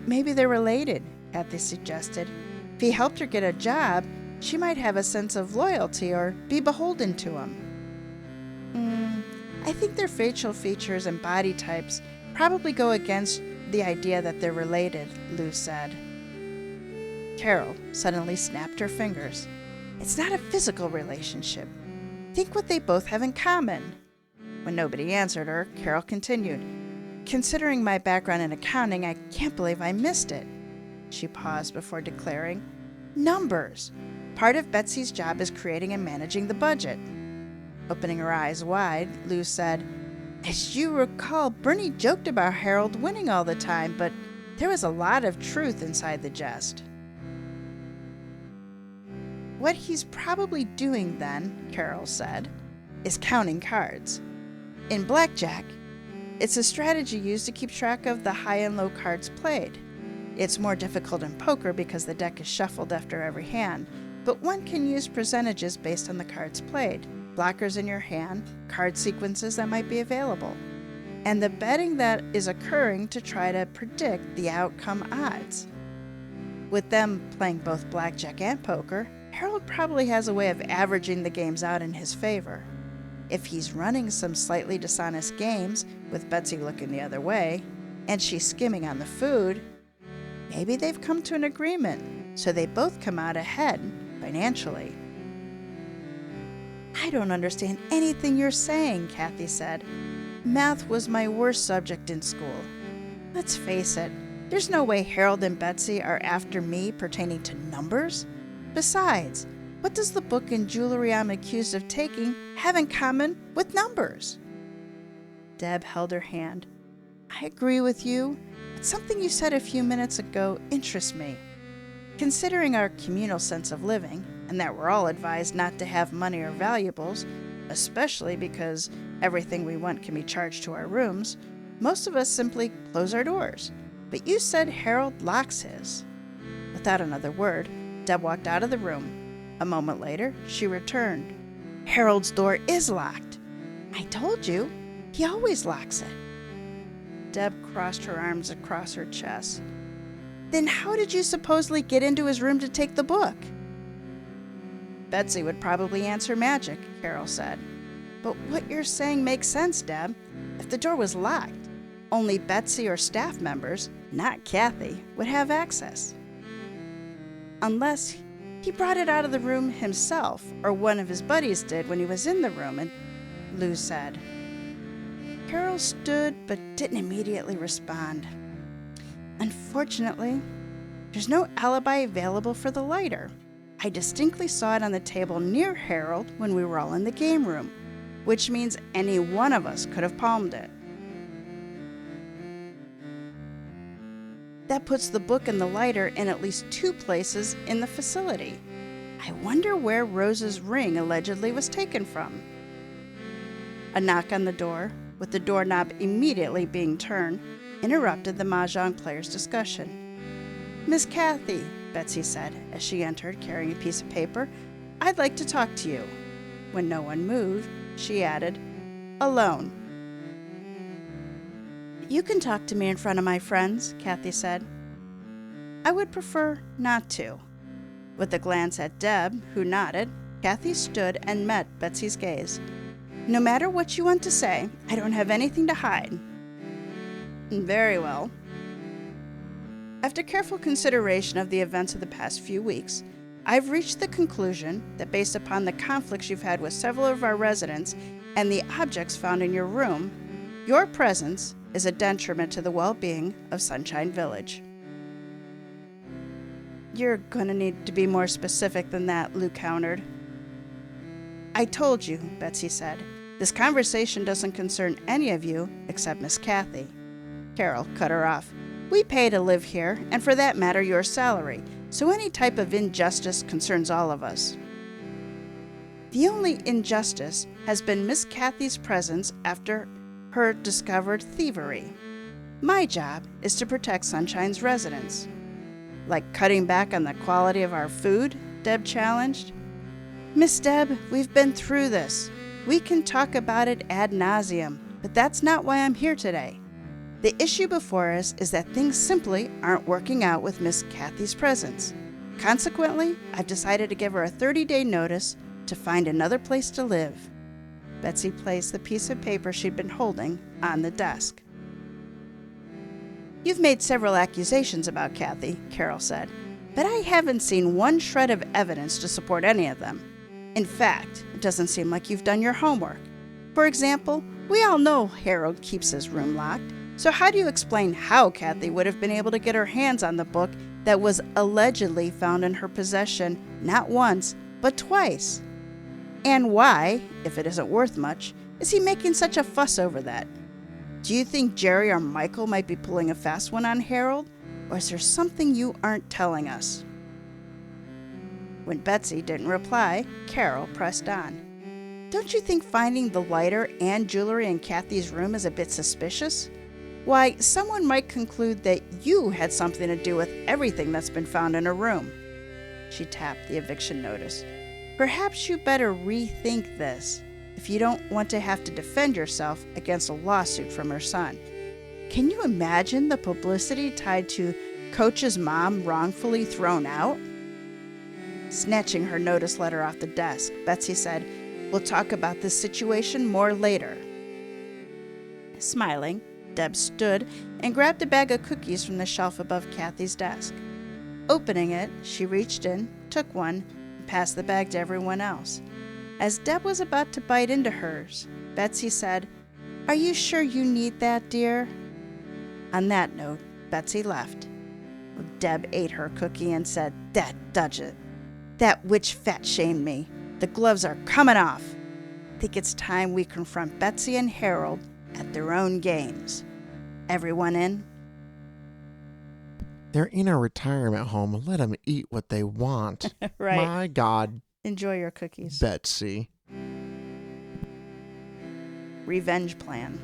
"Maybe they're related," Kathy suggested. "If he helped her get a job, she might have a sense of loyalty or be beholden to him." I think their facial features and body types probably go against the idea that they're related," Lou said. Carol suddenly snapped her fingers. "It's not a physical relationship. Think what they both have in common." When nobody answered her, Carol continued, "Considering my background in accounting, I can't believe I missed it." She paused before declaring, "Numbers. Part of Betsy's job is creating and managing the budget." Opening her eyes wide, Lou said, "As you recall, Bernie joked about Harold winning all the time, but there was a lot of truth inside the jest." "What he's probably doing then," Carol said, "is counting cards. In blackjack, it's a strategy used to keep track of the high and low cards played. It's more difficult in poker because the deck is shuffled after every hand, but one can use percentages based on the cards played, blockers in your hand, card sequences that might be available, and the betting that is occurring to try to predict the outcome odds. With them playing both blackjack and poker, Harold probably has a way of averaging the games out in his favor. If he's running some slightly dishonest games, with Betsy looking the other way, and she's skimming on the food, Maybe they've come to an agreement, so they both come out ahead financially. I don't understand anything you're saying, Kathy said. Math was my worst subject in school. Let's face it, there's no way Harold and Betsy are after me pertaining to numbers. Besides, what does the book and jewelry I'm accused of taking have in common with numbers? Deb held her hand. I agree with you, but something you said a few minutes ago interests me. Considering our communal sense of living, and that we're all advised not to have money or valuables, especially because everything we want can be charged to our rooms, most of us simply close our doors. But you said Harold locks his. Without another word, Deb walked out of the room. A moment later, she returned. Harold's door is locked. I told you, he always locks it. Deb crossed her arms across her chest. Then how did you supposedly get into his room to take the book? Betsy would probably answer magic, Carol said. But what you're saying makes sense, Deb. If the door was locked, only Betsy or staff members, not Kathy, would have access. Unless he brought it out of the room himself, or one of his buddies did when he was in the room, and Lou said. Carol stood but didn't immediately respond. Unfortunately, there's no alibi available for the lighter. I distinctly saw it on the table near Harold when we were all in the game room, which means any one of us could have palmed it. That puts the book and the lighter in at least 2 places in the facility. I wonder where Rose's ring allegedly was taken from. A knock on the door, with the doorknob immediately being turned, interrupted the mahjong players' discussion. Miss Kathy, Betsy said as she entered carrying a piece of paper, I'd like to talk to you. When no one moved, she added, alone. You can talk to me in front of my friends, Kathy said. I would prefer not to. With a glance at Deb, who nodded, Kathy stood and met Betsy's gaze. No matter what you want to say, I don't have anything to hide. Very well. After careful consideration of the events of the past few weeks, I've reached the conclusion that based upon the conflicts you've had with several of our residents and the objects found in your room, your presence is a detriment to the well-being of Sunshine Village. You're gonna need to be more specific than that, Lou countered. I told you, Betsy said. This conversation doesn't concern any of you except Miss Kathy. Carol cut her off. We pay to live here, and for that matter, your salary, so any type of injustice concerns all of us. The only injustice has been Miss Kathy's presence after her discovered thievery. My job is to protect Sunshine's residents. Like cutting back on the quality of our food, Deb challenged. Miss Deb, we've been through this. We can talk about it ad nauseum, but that's not why I'm here today. The issue before us is that things simply aren't working out with Miss Kathy's presence. Consequently, I've decided to give her a 30-day notice to find another place to live. Betsy placed the piece of paper she'd been holding on the desk. You've made several accusations about Kathy, Carol said, but I haven't seen one shred of evidence to support any of them. In fact, it doesn't seem like you've done your homework. For example, we all know Harold keeps his room locked, so how do you explain how Kathy would have been able to get her hands on the book that was allegedly found in her possession not once, but twice? And why, if it isn't worth much, is he making such a fuss over that? Do you think Jerry or Michael might be pulling a fast one on Harold? Or is there something you aren't telling us? When Betsy didn't reply, Carol pressed on. Don't you think finding the lighter and jewelry in Kathy's room is a bit suspicious? Why, someone might conclude that you had something to do with everything that's been found in her room. She tapped the eviction notice. Perhaps you better rethink this if you don't want to have to defend yourself against a lawsuit from her son. Can you imagine the publicity tied to Coach's mom wrongfully thrown out? Snatching her notice letter off the desk, Betsy said, We'll talk about this situation more later. Smiling, Deb stood and grabbed a bag of cookies from the shelf above Kathy's desk. Opening it, she reached in, took one, and passed the bag to everyone else. As Deb was about to bite into hers, Betsy said, "Are you sure you need that, dear?" On that note, Betsy left. Deb ate her cookie and said, "That Dudget. That witch fat shamed me. The gloves are coming off. Think it's time we confront Betsy and Harold at their own games. Everyone in?" They're in a retirement home. Let them eat what they want. Right. My God, Enjoy your cookies. Betsy. Revenge plan.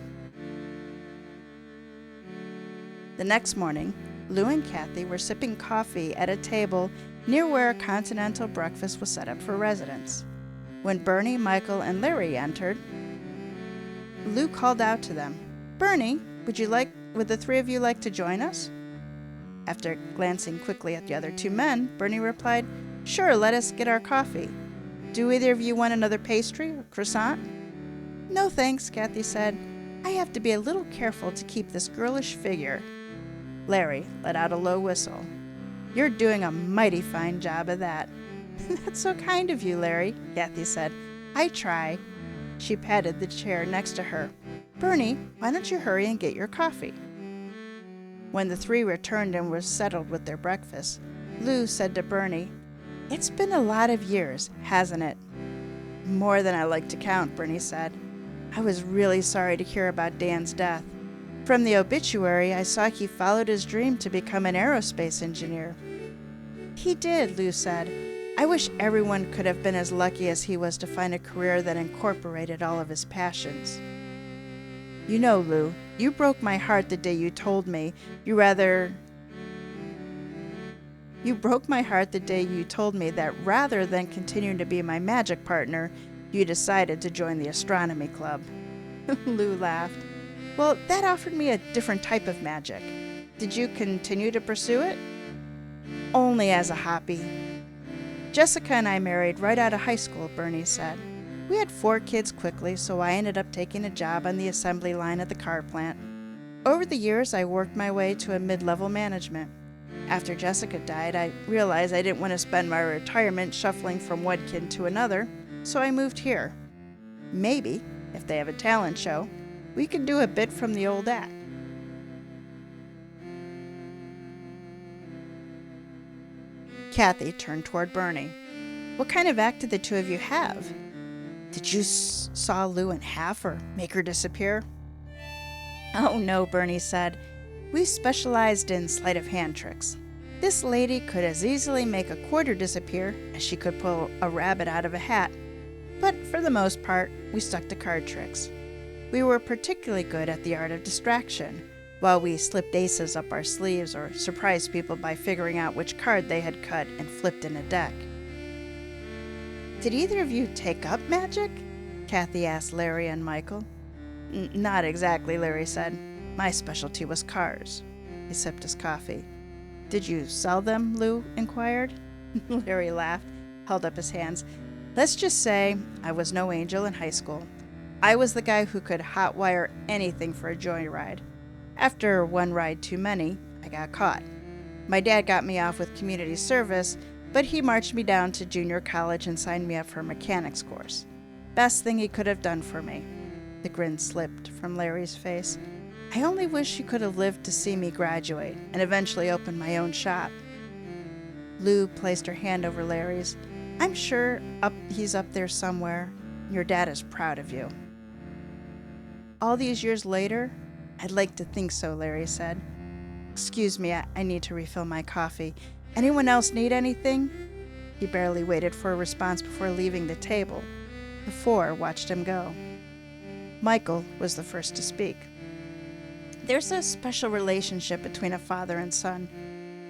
The next morning, Lou and Kathy were sipping coffee at a table near where a continental breakfast was set up for residents. When Bernie, Michael, and Larry entered, Lou called out to them, "Bernie, would the three of you like to join us?" After glancing quickly at the other two men, Bernie replied, "Sure, let us get our coffee. Do either of you want another pastry or croissant?" "No thanks," Kathy said. "I have to be a little careful to keep this girlish figure." Larry let out a low whistle. "You're doing a mighty fine job of that." "That's so kind of you, Larry," Kathy said. "I try." She patted the chair next to her. "Bernie, why don't you hurry and get your coffee?" When the three returned and were settled with their breakfast, Lou said to Bernie, "It's been a lot of years, hasn't it?" "More than I like to count," Bernie said. "I was really sorry to hear about Dan's death. From the obituary, I saw he followed his dream to become an aerospace engineer." "He did," Lou said. "I wish everyone could have been as lucky as he was to find a career that incorporated all of his passions." "You know, Lou, you broke my heart the day you told me You broke my heart the day you told me that rather than continuing to be my magic partner, you decided to join the astronomy club." Lou laughed. "Well, that offered me a different type of magic. Did you continue to pursue it?" "Only as a hobby." "Jessica and I married right out of high school," Bernie said. "We had 4 kids quickly, so I ended up taking a job on the assembly line at the car plant. Over the years, I worked my way to a mid-level management. After Jessica died, I realized I didn't want to spend my retirement shuffling from one kid to another, so I moved here. Maybe, if they have a talent show, we could do a bit from the old act." Kathy turned toward Bernie. "What kind of act did the two of you have? Did you saw Lou in half or make her disappear?" "Oh no," Bernie said. "We specialized in sleight of hand tricks. This lady could as easily make a quarter disappear as she could pull a rabbit out of a hat. But for the most part, we stuck to card tricks. We were particularly good at the art of distraction, while we slipped aces up our sleeves or surprised people by figuring out which card they had cut and flipped in a deck." "Did either of you take up magic?" Kathy asked Larry and Michael. "Not exactly," Larry said. "My specialty was cars." He sipped his coffee. "Did you sell them?" Lou inquired. Larry laughed, held up his hands. "Let's just say I was no angel in high school. I was the guy who could hotwire anything for a joyride. After one ride too many, I got caught. My dad got me off with community service, but he marched me down to junior college and signed me up for a mechanics course. Best thing he could have done for me." The grin slipped from Larry's face. "I only wish you could have lived to see me graduate and eventually open my own shop." Lou placed her hand over Larry's. "I'm sure he's up there somewhere. Your dad is proud of you." "All these years later, I'd like to think so," Larry said. "Excuse me, I need to refill my coffee. Anyone else need anything?" He barely waited for a response before leaving the table. The 4 watched him go. Michael was the first to speak. "There's a special relationship between a father and son.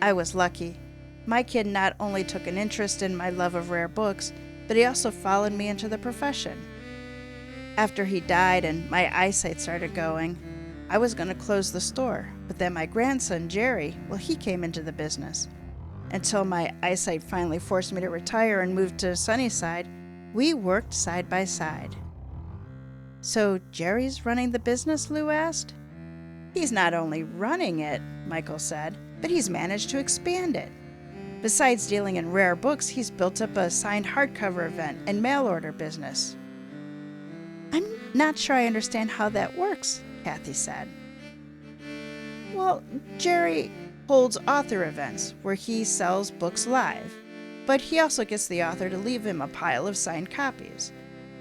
I was lucky. My kid not only took an interest in my love of rare books, but he also followed me into the profession. After he died and my eyesight started going, I was going to close the store, but then my grandson, Jerry, he came into the business. Until my eyesight finally forced me to retire and move to Sunnyside, we worked side by side." "So Jerry's running the business?" Lou asked. He's not only running it, Michael said, but he's managed to expand it. Besides dealing in rare books, he's built up a signed hardcover event and mail order business. I'm not sure I understand how that works, Kathy said. Well, Jerry holds author events where he sells books live, but he also gets the author to leave him a pile of signed copies.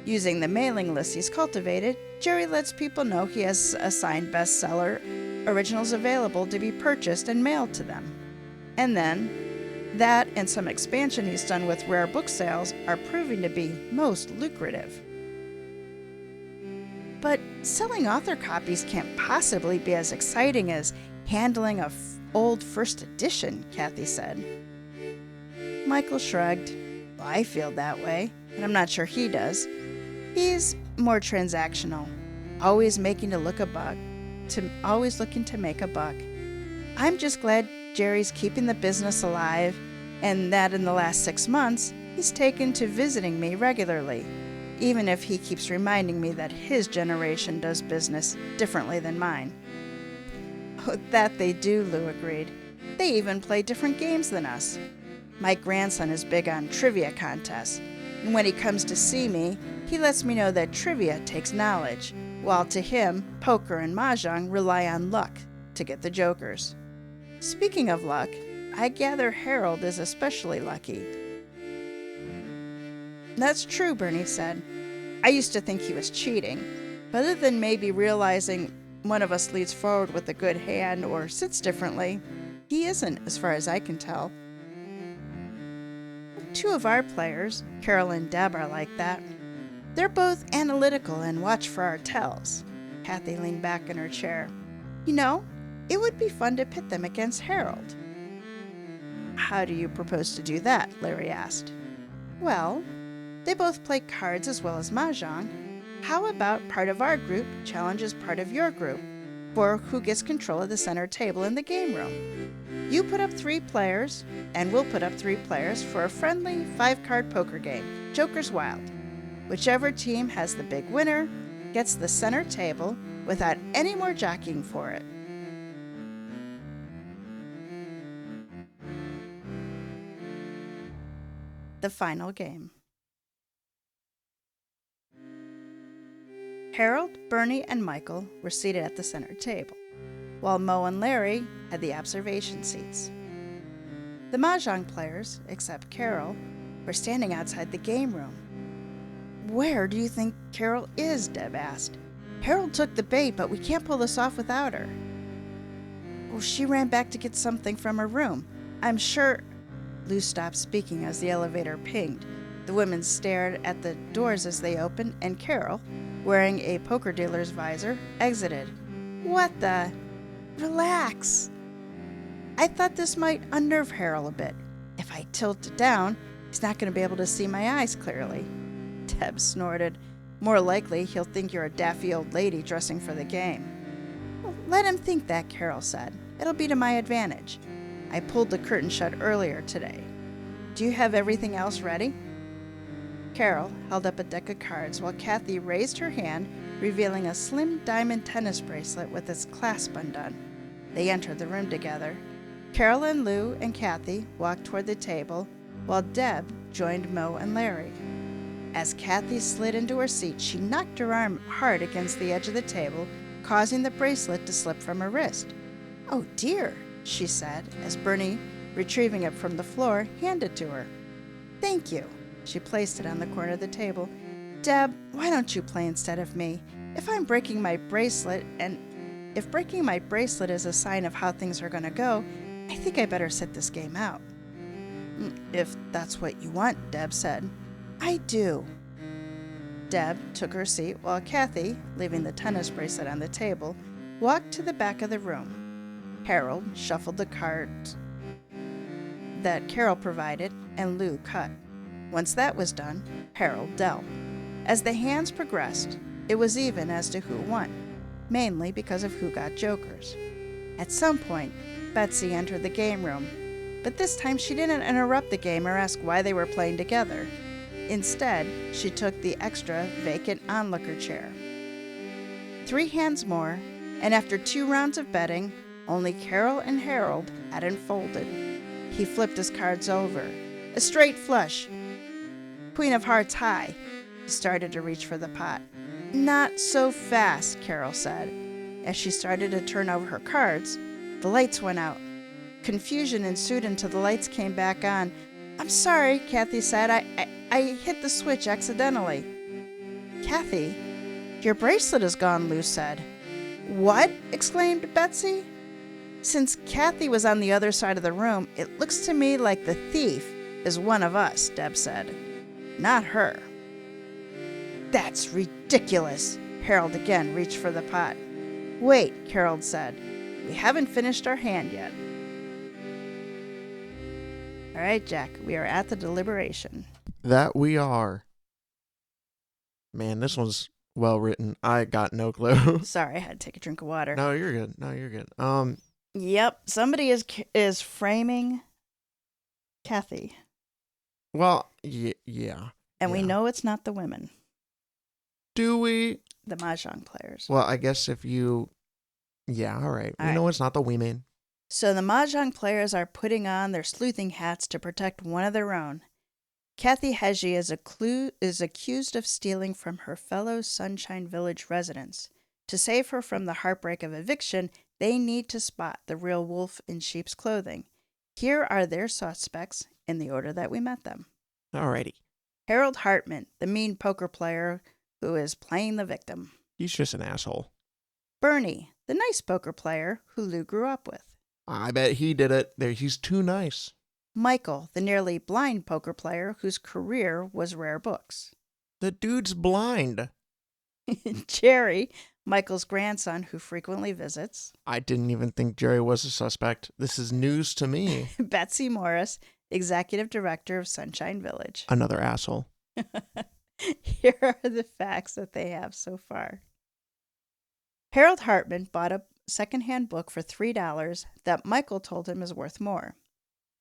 Using the mailing list he's cultivated, Jerry lets people know he has a signed bestseller originals available to be purchased and mailed to them. And then, that and some expansion he's done with rare book sales are proving to be most lucrative. But selling author copies can't possibly be as exciting as handling a old first edition, Kathy said. Michael shrugged. Well, I feel that way, and I'm not sure he does. He's more transactional, always looking to make a buck. I'm just glad Jerry's keeping the business alive, and that in the last 6 months, he's taken to visiting me regularly, even if he keeps reminding me that his generation does business differently than mine. Oh, that they do, Lou agreed. They even play different games than us. My grandson is big on trivia contests, and when he comes to see me, he lets me know that trivia takes knowledge, while to him, poker and mahjong rely on luck to get the jokers. Speaking of luck, I gather Harold is especially lucky. That's true, Bernie said. I used to think he was cheating, but other than maybe realizing one of us leads forward with a good hand or sits differently, he isn't, as far as I can tell. Two of our players, Carol and Deb, are like that. They're both analytical and watch for our tells. Kathy leaned back in her chair. You know, it would be fun to pit them against Harold. How do you propose to do that? Larry asked. Well, they both play cards as well as mahjong. How about part of our group challenges part of your group for who gets control of the center table in the game room? You put up 3 players, and we'll put up 3 players for a friendly 5-card poker game, Joker's Wild. Whichever team has the big winner gets the center table without any more jockeying for it. The final game. Harold, Bernie, and Michael were seated at the center table, while Mo and Larry had the observation seats. The mahjong players, except Carol, were standing outside the game room. Where do you think Carol is? Deb asked. Harold took the bait, but we can't pull this off without her. Oh, she ran back to get something from her room. I'm sure... Lou stopped speaking as the elevator pinged. The women stared at the doors as they opened, and Carol, wearing a poker dealer's visor, exited. What the... Relax. I thought this might unnerve Harold a bit. If I tilt it down, he's not going to be able to see my eyes clearly. Deb snorted. More likely, he'll think you're a daffy old lady dressing for the game. Well, let him think that, Carol said. It'll be to my advantage. I pulled the curtain shut earlier today. Do you have everything else ready? Carol held up a deck of cards while Kathy raised her hand, revealing a slim diamond tennis bracelet with its clasp undone. They entered the room together. Carol and Lou and Kathy walked toward the table, while Deb joined Mo and Larry. As Kathy slid into her seat, she knocked her arm hard against the edge of the table, causing the bracelet to slip from her wrist. Oh dear, she said, as Bernie, retrieving it from the floor, handed it to her. Thank you. She placed it on the corner of the table. Deb, why don't you play instead of me? If breaking my bracelet is a sign of how things are going to go, I think I better sit this game out. If that's what you want, Deb said. I do. Deb took her seat while Kathy, leaving the tennis bracelet on the table, walked to the back of the room. Harold shuffled the cards that Carol provided and Lou cut. Once that was done, Harold dealt. As the hands progressed, it was even as to who won, mainly because of who got jokers. At some point, Betsy entered the game room, but this time she didn't interrupt the game or ask why they were playing together. Instead, she took the extra vacant onlooker chair. 3 hands more, And after 2 rounds of betting, only Carol and Harold hadn't folded. He flipped his cards over. A straight flush. Queen of hearts high. He started to reach for the pot. Not so fast, Carol said. As she started to turn over her cards, the lights went out. Confusion ensued until the lights came back on. I'm sorry, Kathy said. I hit the switch accidentally. Kathy, your bracelet is gone, Lou said. What? Exclaimed Betsy. Since Kathy was on the other side of the room, it looks to me like the thief is one of us, Deb said. Not her. That's ridiculous. Harold again reached for the pot. Wait, Carol said. We haven't finished our hand yet. All right, Jack, we are at the deliberation. That we are. Man, this one's well written. I got no clue. Sorry, I had to take a drink of water. No, you're good. Yep, somebody is framing Kathy. Well, yeah. And we know it's not the women. Do we? The mahjong players. Well, I guess if you... Yeah, all right. We know it's not the women. So the mahjong players are putting on their sleuthing hats to protect one of their own. Kathy Hedgie is accused of stealing from her fellow Sunshine Village residents. To save her from the heartbreak of eviction, they need to spot the real wolf in sheep's clothing. Here are their suspects in the order that we met them. Alrighty. Harold Hartman, the mean poker player who is playing the victim. He's just an asshole. Bernie, the nice poker player who Lou grew up with. I bet he did it. He's too nice. Michael, the nearly blind poker player whose career was rare books. The dude's blind. Jerry, Michael's grandson who frequently visits. I didn't even think Jerry was a suspect. This is news to me. Betsy Morris, executive director of Sunshine Village. Another asshole. Here are the facts that they have so far. Harold Hartman bought a secondhand book for $3 that Michael told him is worth more.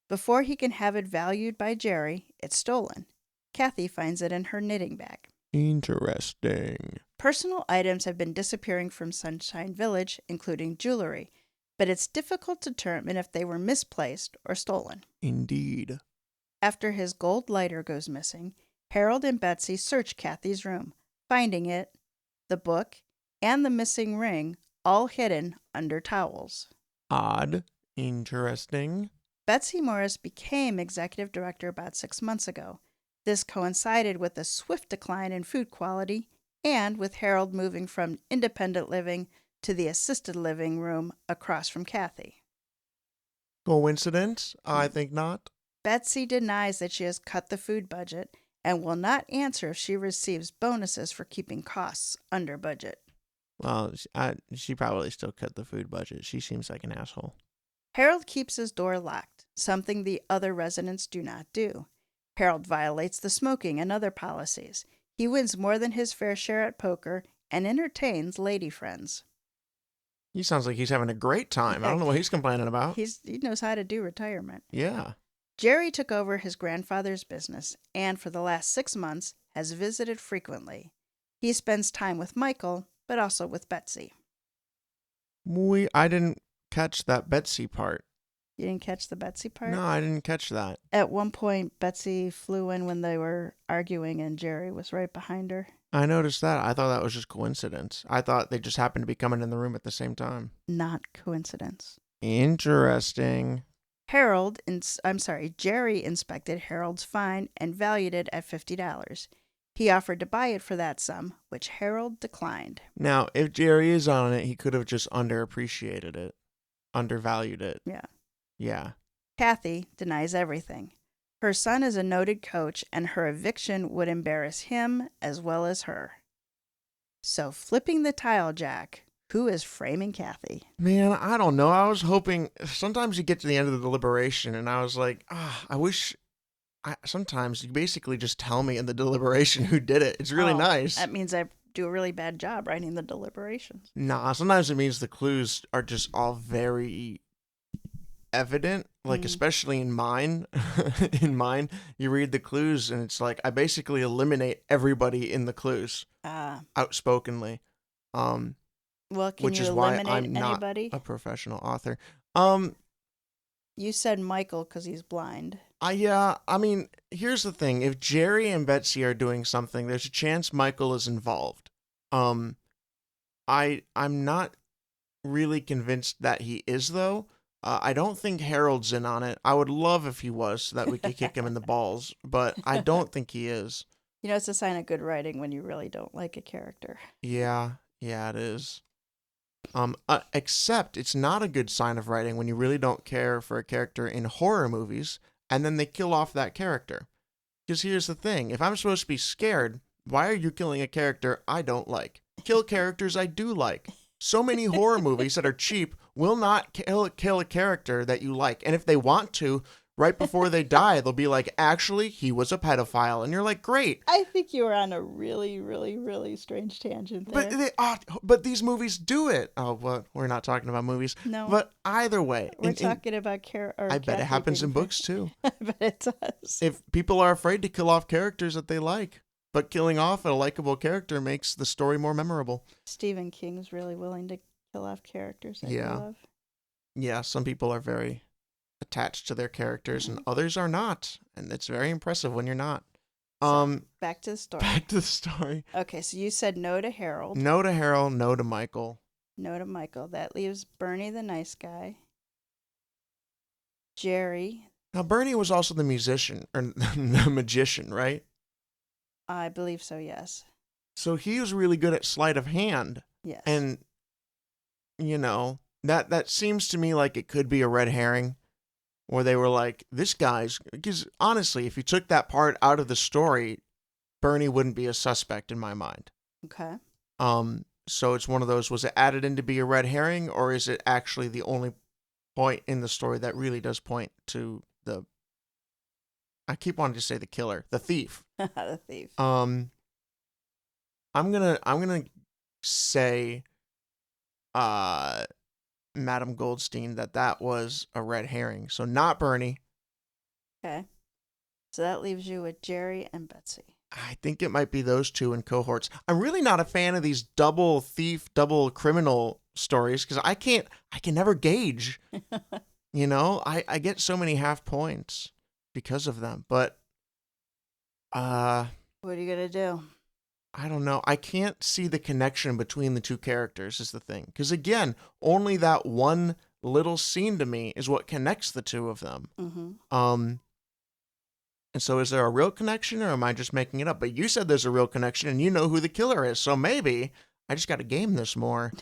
Before he can have it valued by Jerry, it's stolen. Kathy finds it in her knitting bag. Interesting. Personal items have been disappearing from Sunshine Village, including jewelry, but it's difficult to determine if they were misplaced or stolen. Indeed. After his gold lighter goes missing, Harold and Betsy search Kathy's room, finding it, the book, and the missing ring all hidden under towels. Odd. Interesting. Betsy Morris became executive director about 6 months ago. This coincided with a swift decline in food quality and with Harold moving from independent living to the assisted living room across from Kathy. Coincidence? I think not. Betsy denies that she has cut the food budget and will not answer if she receives bonuses for keeping costs under budget. Well, she probably still cut the food budget. She seems like an asshole. Harold keeps his door locked, something the other residents do not do. Harold violates the smoking and other policies. He wins more than his fair share at poker and entertains lady friends. He sounds like he's having a great time. I don't know what he's complaining about. He knows how to do retirement. Yeah. Jerry took over his grandfather's business and for the last 6 months has visited frequently. He spends time with Michael, but also with Betsy. I didn't catch that Betsy part. You didn't catch the Betsy part? No, I didn't catch that. At one point, Betsy flew in when they were arguing and Jerry was right behind her. I noticed that. I thought that was just coincidence. I thought they just happened to be coming in the room at the same time. Not coincidence. Interesting. Jerry inspected Harold's find and valued it at $50. He offered to buy it for that sum, which Harold declined. Now, if Jerry is on it, he could have just undervalued it. Yeah. Kathy denies everything. Her son is a noted coach, and her eviction would embarrass him as well as her. So, flipping the tile, Jack, who is framing Kathy? Man, I don't know. I was hoping... Sometimes you get to the end of the deliberation, and I was like, I wish... Sometimes you basically just tell me in the deliberation who did it. It's really nice. That means I do a really bad job writing the deliberations. Nah, sometimes it means the clues are just all very evident. Like, especially in mine. In mine, you read the clues, and it's like, I basically eliminate everybody in the clues. Outspokenly. Well, can which you is why eliminate I'm not anybody? a professional author. Um, You said Michael because he's blind. I mean, here's the thing: if Jerry and Betsy are doing something, there's a chance Michael is involved. Um, I'm not really convinced that he is though. I don't think Harold's in on it. I would love if he was, so that we could kick him in the balls, but I don't think he is. You know, it's a sign of good writing when you really don't like a character. Yeah, yeah, it is. Except it's not a good sign of writing when you really don't care for a character in horror movies, and then they kill off that character. Because here's the thing: if I'm supposed to be scared, why are you killing a character I don't like? Kill characters I do like. So many horror movies that are cheap will not kill a character that you like. And if they want to, right before they die, they'll be like, actually, he was a pedophile. And you're like, great. I think you were on a really, really, really strange tangent there. But these movies do it. Oh, well, we're not talking about movies. No. But either way. We're talking about I bet it happens in books too. I bet it does. If people are afraid to kill off characters that they like, but killing off a likable character makes the story more memorable. Stephen King's really willing to kill off characters that you love. Yeah, some people are very attached to their characters and others are not. And it's very impressive when you're not. So, back to the story. Back to the story. Okay, so you said no to Harold. No to Harold, no to Michael. No to Michael. That leaves Bernie the nice guy. Jerry. Now, Bernie was also the musician, or the magician, right? I believe so, yes. So he was really good at sleight of hand. Yes. And, you know, that seems to me like it could be a red herring. Where they were like, this guy's... Because, honestly, if you took that part out of the story, Bernie wouldn't be a suspect in my mind. Okay. So it's one of those, was it added in to be a red herring, or is it actually the only point in the story that really does point to the... I keep wanting to say the killer, the thief. The thief. I'm gonna say, Madam Goldstein, that was a red herring. So not Bernie. Okay. So that leaves you with Jerry and Betsy. I think it might be those two in cohorts. I'm really not a fan of these double thief, double criminal stories because I can never gauge. You know, I get so many half points because of them. But what are you gonna do? I don't know. I can't see the connection between the two characters is the thing. Because again, only that one little scene to me is what connects the two of them. Mm-hmm. And so is there a real connection or am I just making it up? But you said there's a real connection and you know who the killer is. So maybe I just got to game this more.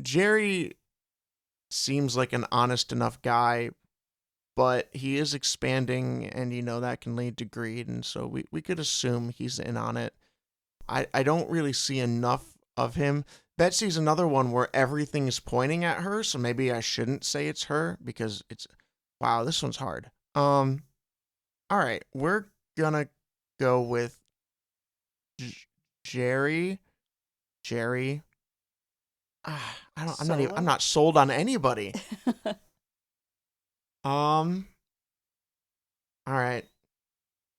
Jerry seems like an honest enough guy, but he is expanding and, you know, that can lead to greed. And so we could assume he's in on it. I don't really see enough of him. Betsy's another one where everything is pointing at her. So maybe I shouldn't say it's her because it's... Wow, this one's hard. All right, we're gonna go with Jerry. I'm not sold on anybody. All right,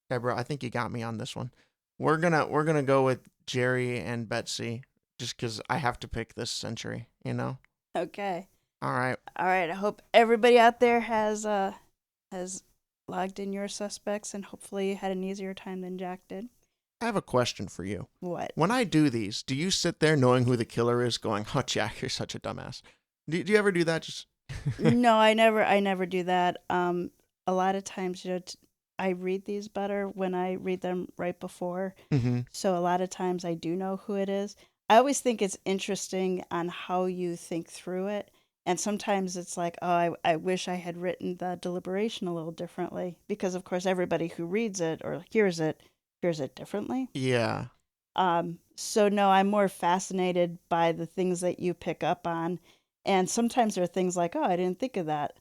Deborah, I think you got me on this one. We're gonna go with Jerry and Betsy just because I have to pick this century. You know. Okay. All right. I hope everybody out there has logged in your suspects and hopefully had an easier time than Jack did. I have a question for you. What? When I do these, do you sit there knowing who the killer is going, oh, Jack, you're such a dumbass? Do you ever do that? Just No, I never do that. A lot of times, you know, I read these better when I read them right before. Mm-hmm. So a lot of times I do know who it is. I always think it's interesting on how you think through it. And sometimes it's like, oh, I wish I had written the deliberation a little differently. Because, of course, everybody who reads it or hears it differently. Yeah. So, no, I'm more fascinated by the things that you pick up on. And sometimes there are things like, oh, I didn't think of that.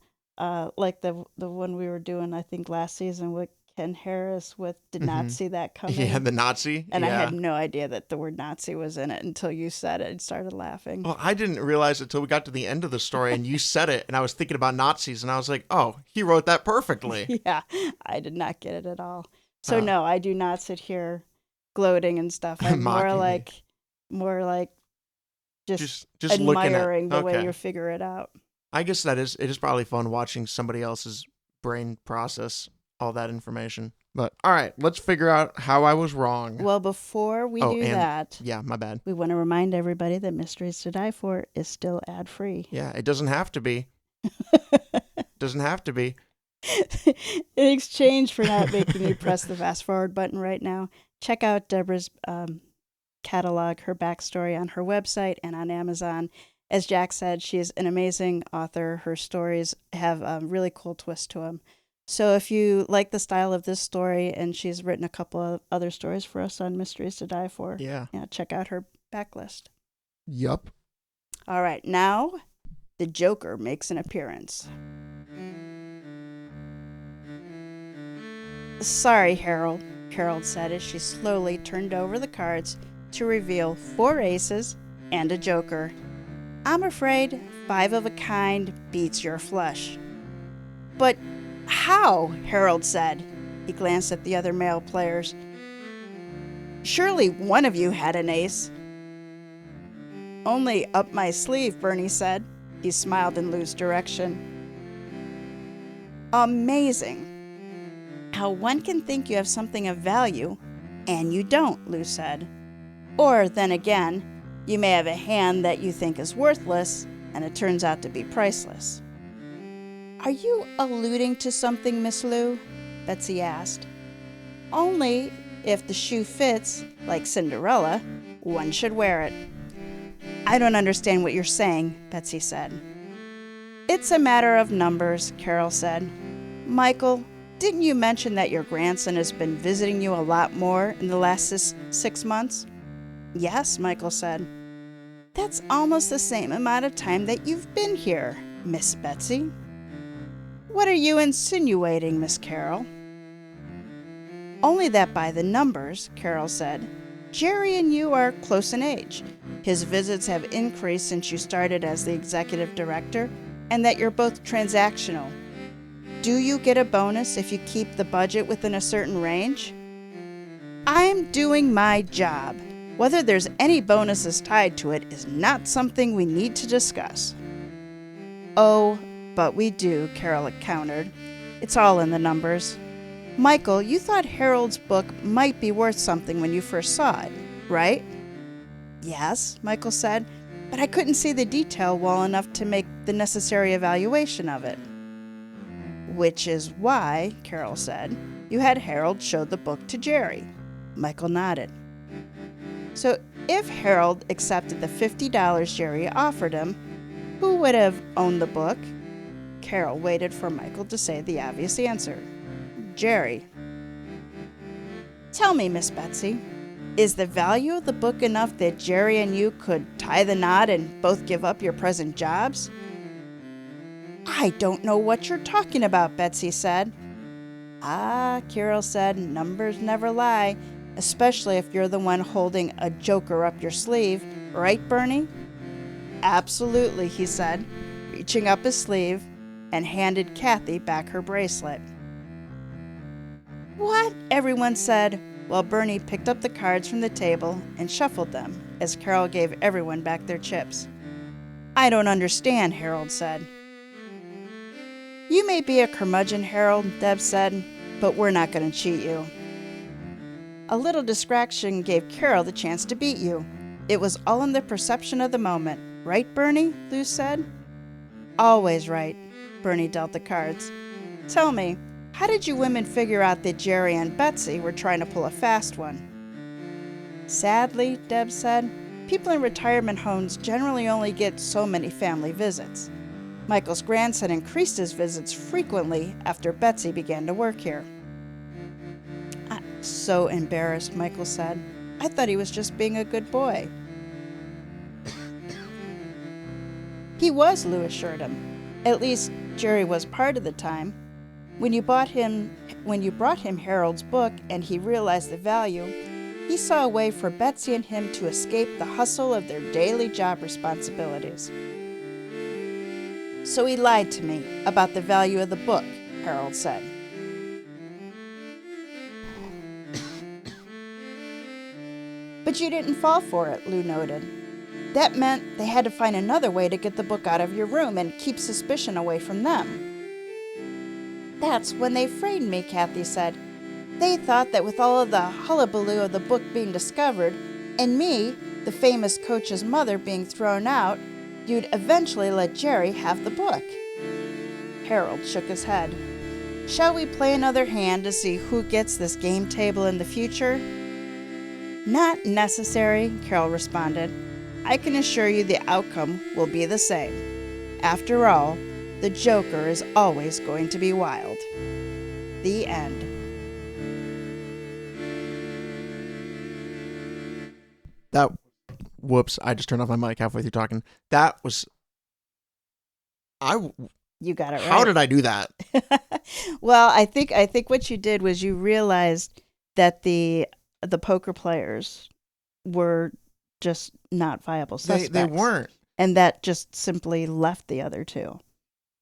Like the one we were doing, I think, last season with Ken Harris did not see that coming. Yeah, the Nazi. And yeah. I had no idea that the word Nazi was in it until you said it and started laughing. Well, I didn't realize it until we got to the end of the story and you said it and I was thinking about Nazis and I was like, oh, he wrote that perfectly. Yeah, I did not get it at all. So no, I do not sit here gloating and stuff. I'm Mocking me. more like just Looking at. admiring the way Okay. you figure it out. I guess it is probably fun watching somebody else's brain process all that information. But all right, let's figure out how I was wrong. Well, before we Oh, do and that, yeah, my bad. we want to remind everybody that Mysteries to Die For is still ad-free. Yeah, it doesn't have to be. Doesn't have to be. In exchange for not making you press the fast forward button right now, check out Deborah's catalog, her backstory on her website and on Amazon. As Jack said, she is an amazing author. Her stories have a really cool twist to them. So if you like the style of this story, and she's written a couple of other stories for us on Mysteries to Die For, Yeah, check out her backlist. Yup. All right, now the Joker makes an appearance. Sorry, Harold, Carol said as she slowly turned over the cards to reveal 4 aces and a joker. I'm afraid 5 of a kind beats your flush. But how? Harold said. He glanced at the other male players. Surely one of you had an ace. Only up my sleeve, Bernie said. He smiled in Lou's direction. Amazing. How one can think you have something of value, and you don't, Lou said. Or, then again, you may have a hand that you think is worthless, and it turns out to be priceless. Are you alluding to something, Miss Lou? Betsy asked. Only if the shoe fits, like Cinderella, one should wear it. I don't understand what you're saying, Betsy said. It's a matter of numbers, Carol said. Michael, didn't you mention that your grandson has been visiting you a lot more in the last 6 months? Yes, Michael said. That's almost the same amount of time that you've been here, Miss Betsy. What are you insinuating, Miss Carol? Only that by the numbers, Carol said. Jerry and you are close in age. His visits have increased since you started as the executive director, and that you're both transactional. Do you get a bonus if you keep the budget within a certain range? I'm doing my job. Whether there's any bonuses tied to it is not something we need to discuss. Oh, but we do, Carol countered. It's all in the numbers. Michael, you thought Harold's book might be worth something when you first saw it, right? Yes, Michael said, but I couldn't see the detail well enough to make the necessary evaluation of it. Which is why, Carol said, you had Harold show the book to Jerry. Michael nodded. So if Harold accepted the $50 Jerry offered him, who would have owned the book? Carol waited for Michael to say the obvious answer. Jerry. Tell me, Miss Betsy, is the value of the book enough that Jerry and you could tie the knot and both give up your present jobs? I don't know what you're talking about, Betsy said. Ah, Carol said, numbers never lie, especially if you're the one holding a joker up your sleeve. Right, Bernie? Absolutely, he said, reaching up his sleeve and handed Kathy back her bracelet. What? Everyone said, while Bernie picked up the cards from the table and shuffled them as Carol gave everyone back their chips. I don't understand, Harold said. You may be a curmudgeon, Harold, Deb said, but we're not going to cheat you. A little distraction gave Carol the chance to beat you. It was all in the perception of the moment. Right, Bernie? Lou said. Always right. Bernie dealt the cards. Tell me, how did you women figure out that Jerry and Betsy were trying to pull a fast one? Sadly, Deb said, people in retirement homes generally only get so many family visits. Michael's grandson increased his visits frequently after Betsy began to work here. I'm so embarrassed, Michael said. I thought he was just being a good boy. He was, Lou assured him. At least Jerry was part of the time. When you brought him Harold's book and he realized the value, he saw a way for Betsy and him to escape the hustle of their daily job responsibilities. So he lied to me about the value of the book, Harold said. But you didn't fall for it, Lou noted. That meant they had to find another way to get the book out of your room and keep suspicion away from them. That's when they framed me, Kathy said. They thought that with all of the hullabaloo of the book being discovered, and me, the famous coach's mother, being thrown out, you'd eventually let Jerry have the book. Harold shook his head. Shall we play another hand to see who gets this game table in the future? Not necessary, Carol responded. I can assure you the outcome will be the same. After all, the Joker is always going to be wild. The end. Whoops, I just turned off my mic halfway through talking. That was... You got it right. How did I do that? Well, I think what you did was you realized that the poker players were just not viable suspects. They weren't. And that just simply left the other two.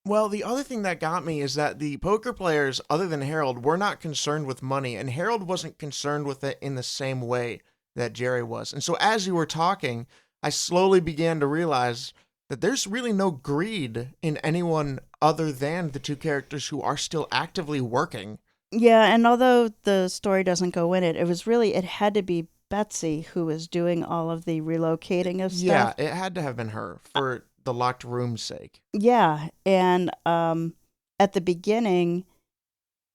Well, the other thing that got me is that the poker players, other than Harold, were not concerned with money, and Harold wasn't concerned with it in the same way that Jerry was. And so as you were talking, I slowly began to realize that there's really no greed in anyone other than the two characters who are still actively working. Yeah, and although the story doesn't go in it, it had to be Betsy who was doing all of the relocating of stuff. Yeah, it had to have been her for the locked room's sake. Yeah, and at the beginning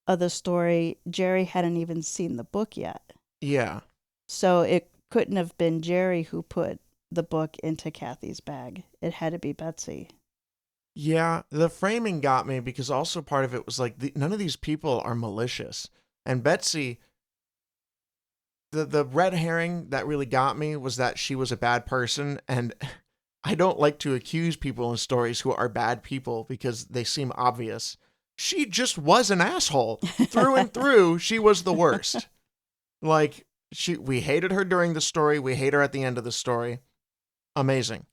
of the story, Jerry hadn't even seen the book yet. Yeah. So it couldn't have been Jerry who put the book into Kathy's bag. It had to be Betsy. Yeah, the framing got me because also part of it was like none of these people are malicious. And Betsy, the red herring that really got me was that she was a bad person. And I don't like to accuse people in stories who are bad people because they seem obvious. She just was an asshole. Through and through, she was the worst. Like, we hated her during the story. We hate her at the end of the story. Amazing.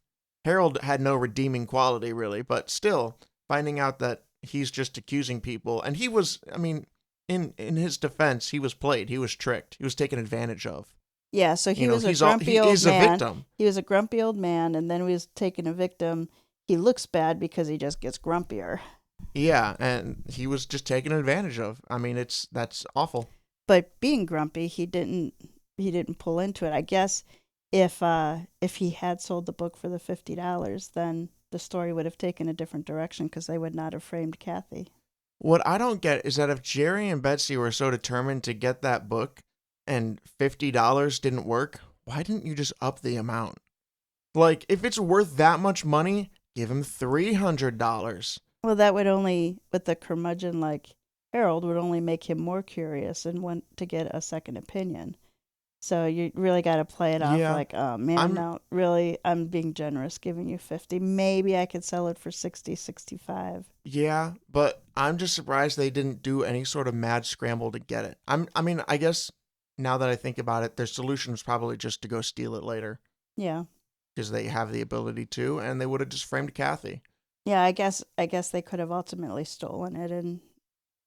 Harold had no redeeming quality, really, but still, finding out that he's just accusing people, and he was, I mean, in his defense, he was played, he was tricked, he was taken advantage of. Yeah, so he was a grumpy old man. He's a victim. He was a grumpy old man, and then he was taken a victim. He looks bad because he just gets grumpier. Yeah, and he was just taken advantage of. I mean, that's awful. But being grumpy, he didn't pull into it. I guess if he had sold the book for the $50, then the story would have taken a different direction because they would not have framed Kathy. What I don't get is that if Jerry and Betsy were so determined to get that book and $50 didn't work, why didn't you just up the amount? Like, if it's worth that much money, give him $300. Well, that would only, with the curmudgeon like Harold, would only make him more curious and want to get a second opinion. So you really got to play it off like, oh, man, I'm being generous giving you 50. Maybe I could sell it for 60, 65. Yeah, but I'm just surprised they didn't do any sort of mad scramble to get it. I mean, I guess now that I think about it, their solution was probably just to go steal it later. Yeah. Because they have the ability to, and they would have just framed Kathy. Yeah, I guess they could have ultimately stolen it, and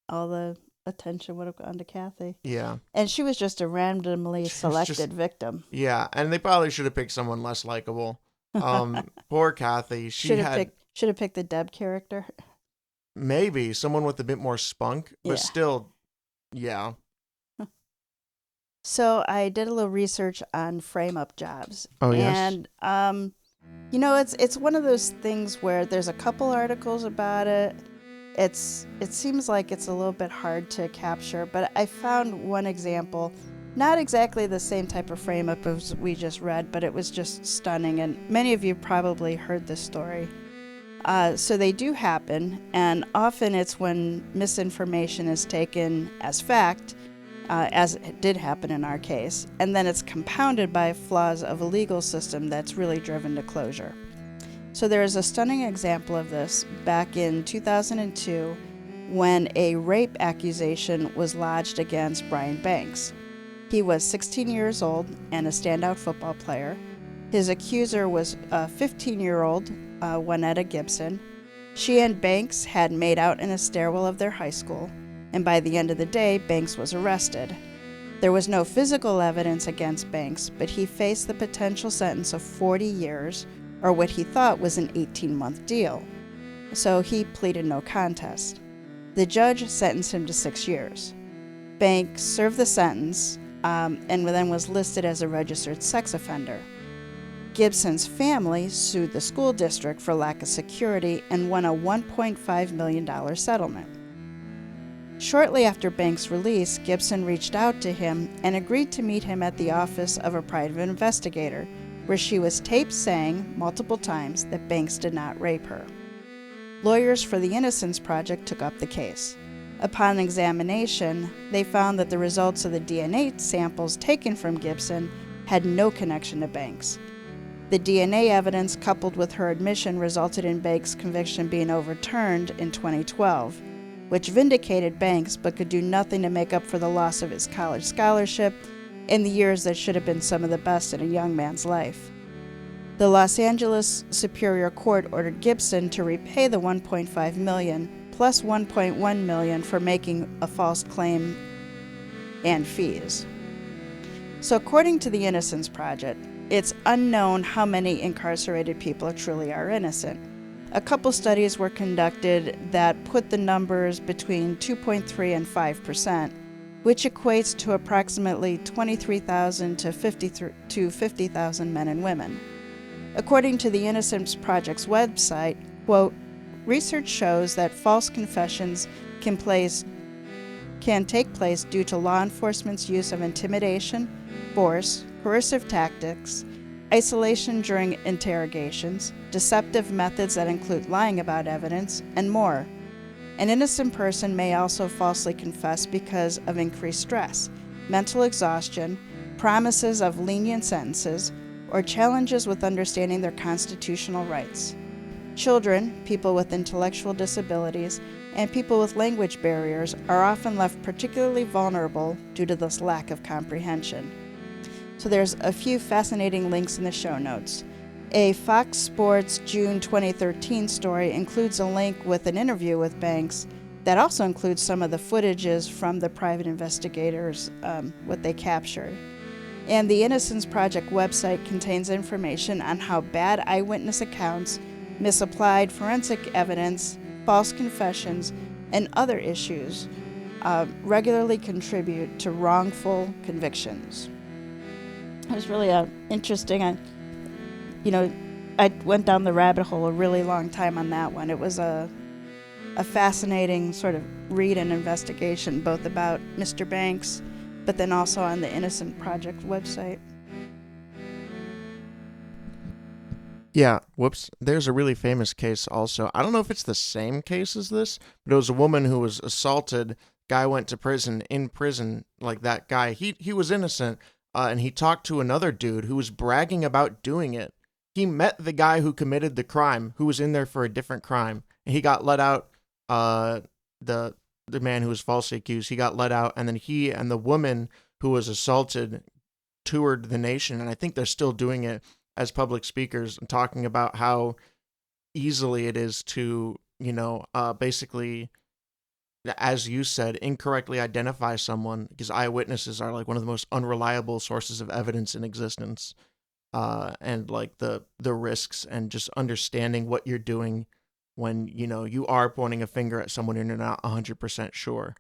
all the attention would have gone to Kathy. Yeah. And she was just a randomly selected victim. Yeah, and they probably should have picked someone less likable. Poor Kathy. Should have picked the Deb character. Maybe someone with a bit more spunk, but still, yeah. So I did a little research on frame-up jobs. Oh, yes. And, it's one of those things where there's a couple articles about it. It seems like it's a little bit hard to capture, but I found one example, not exactly the same type of frame-up as we just read, but it was just stunning, and many of you probably heard this story. So they do happen, and often it's when misinformation is taken as fact, as it did happen in our case, and then it's compounded by flaws of a legal system that's really driven to closure. So there is a stunning example of this back in 2002 when a rape accusation was lodged against Brian Banks. He was 16 years old and a standout football player. His accuser was a 15-year-old, Juanetta Gibson. She and Banks had made out in a stairwell of their high school, and by the end of the day, Banks was arrested. There was no physical evidence against Banks, but he faced the potential sentence of 40 years, or what he thought was an 18-month deal. So he pleaded no contest. The judge sentenced him to 6 years. Banks served the sentence and then was listed as a registered sex offender. Gibson's family sued the school district for lack of security and won a $1.5 million settlement. Shortly after Banks' release, Gibson reached out to him and agreed to meet him at the office of a private investigator, where she was taped saying multiple times that Banks did not rape her. Lawyers for the Innocence Project took up the case. Upon examination, they found that the results of the DNA samples taken from Gibson had no connection to Banks. The DNA evidence, coupled with her admission, resulted in Banks' conviction being overturned in 2012, which vindicated Banks but could do nothing to make up for the loss of his college scholarship in the years that should have been some of the best in a young man's life. The Los Angeles Superior Court ordered Gibson to repay the $1.5 million plus $1.1 million for making a false claim and fees. So according to the Innocence Project, it's unknown how many incarcerated people truly are innocent. A couple studies were conducted that put the numbers between 2.3 and 5%, which equates to approximately 23,000 to 50,000 men and women. According to the Innocence Project's website, quote, research shows that false confessions can take place due to law enforcement's use of intimidation, force, coercive tactics, isolation during interrogations, deceptive methods that include lying about evidence, and more. An innocent person may also falsely confess because of increased stress, mental exhaustion, promises of lenient sentences, or challenges with understanding their constitutional rights. Children, people with intellectual disabilities, and people with language barriers are often left particularly vulnerable due to this lack of comprehension. So there's a few fascinating links in the show notes. A Fox Sports June 2013 story includes a link with an interview with Banks that also includes some of the footages from the private investigators, what they captured. And the Innocence Project website contains information on how bad eyewitness accounts, misapplied forensic evidence, false confessions, and other issues regularly contribute to wrongful convictions. It was really interesting. I went down the rabbit hole a really long time on that one. It was a fascinating sort of read and investigation, both about Mr. Banks, but then also on the Innocent Project website. Yeah, whoops. There's a really famous case also. I don't know if it's the same case as this, but it was a woman who was assaulted. Guy went to prison. In prison, like that guy, he was innocent, and he talked to another dude who was bragging about doing it. He met the guy who committed the crime, who was in there for a different crime, and he got let out. The man who was falsely accused, he got let out, and then he and the woman who was assaulted toured the nation, and I think they're still doing it as public speakers and talking about how easily it is to, basically, as you said, incorrectly identify someone, because eyewitnesses are like one of the most unreliable sources of evidence in existence. And like the risks and just understanding what you're doing when, you are pointing a finger at someone and you're not 100% sure.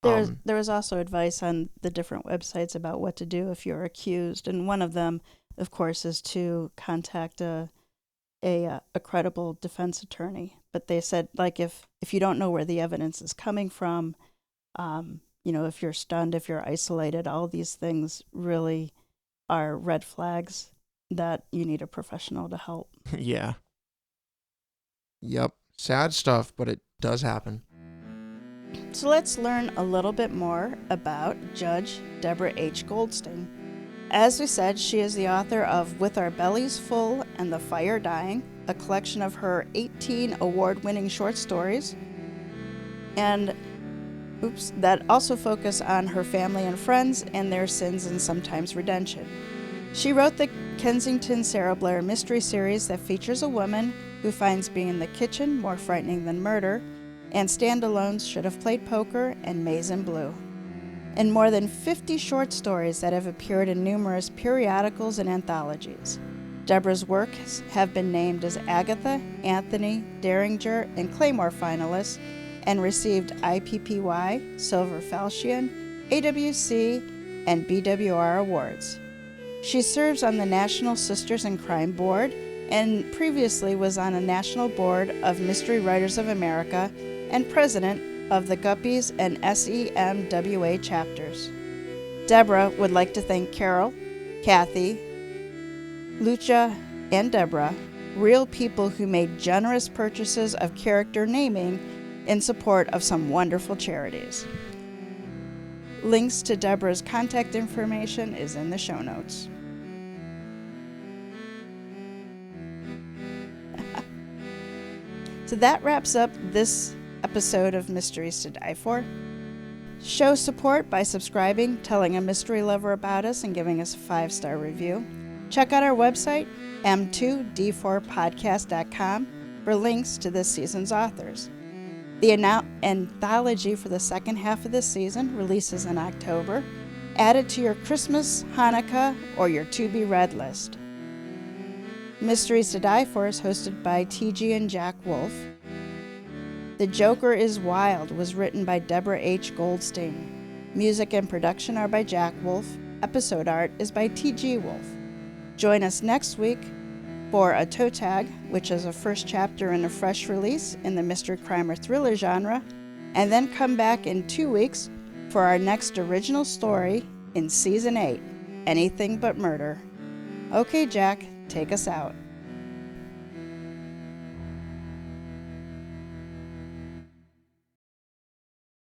There was also advice on the different websites about what to do if you're accused, and one of them, of course, is to contact a credible defense attorney. But they said, like, if you don't know where the evidence is coming from, if you're stunned, if you're isolated, all these things really are red flags that you need a professional to help. Yeah. Yep. Sad stuff, but it does happen. So let's learn a little bit more about Judge Deborah H. Goldstein. As we said, she is the author of With Our Bellies Full and the Fire Dying, a collection of her 18 award-winning short stories, and that also focus on her family and friends and their sins and sometimes redemption. She wrote the Kensington Sarah Blair mystery series that features a woman who finds being in the kitchen more frightening than murder, and Standalones Should Have Played Poker and Maize and Blue. and more than 50 short stories that have appeared in numerous periodicals and anthologies. Deborah's works have been named as Agatha, Anthony, Derringer, and Claymore finalists and received IPPY, Silver Falchion, AWC, and BWR awards. She serves on the National Sisters in Crime Board and previously was on a national board of Mystery Writers of America and president of the Guppies and SEMWA chapters. Deborah would like to thank Carol, Kathy, Lucia, and Deborah, real people who made generous purchases of character naming in support of some wonderful charities. Links to Deborah's contact information is in the show notes. So that wraps up this episode of Mysteries to Die For. Show support by subscribing, telling a mystery lover about us, and giving us a 5-star review. Check out our website, m2d4podcast.com, for links to this season's authors. The anthology for the second half of this season releases in October. Add it to your Christmas, Hanukkah, or your to-be-read list. Mysteries to Die For is hosted by TG and Jack Wolff. The Joker is Wild was written by Deborah H. Goldstein. Music and production are by Jack Wolff. Episode art is by TG Wolff. Join us next week for A Toe Tag, which is a first chapter in a fresh release in the mystery crime or thriller genre, and then come back in 2 weeks for our next original story in Season 8, Anything But Murder. Okay, Jack, take us out.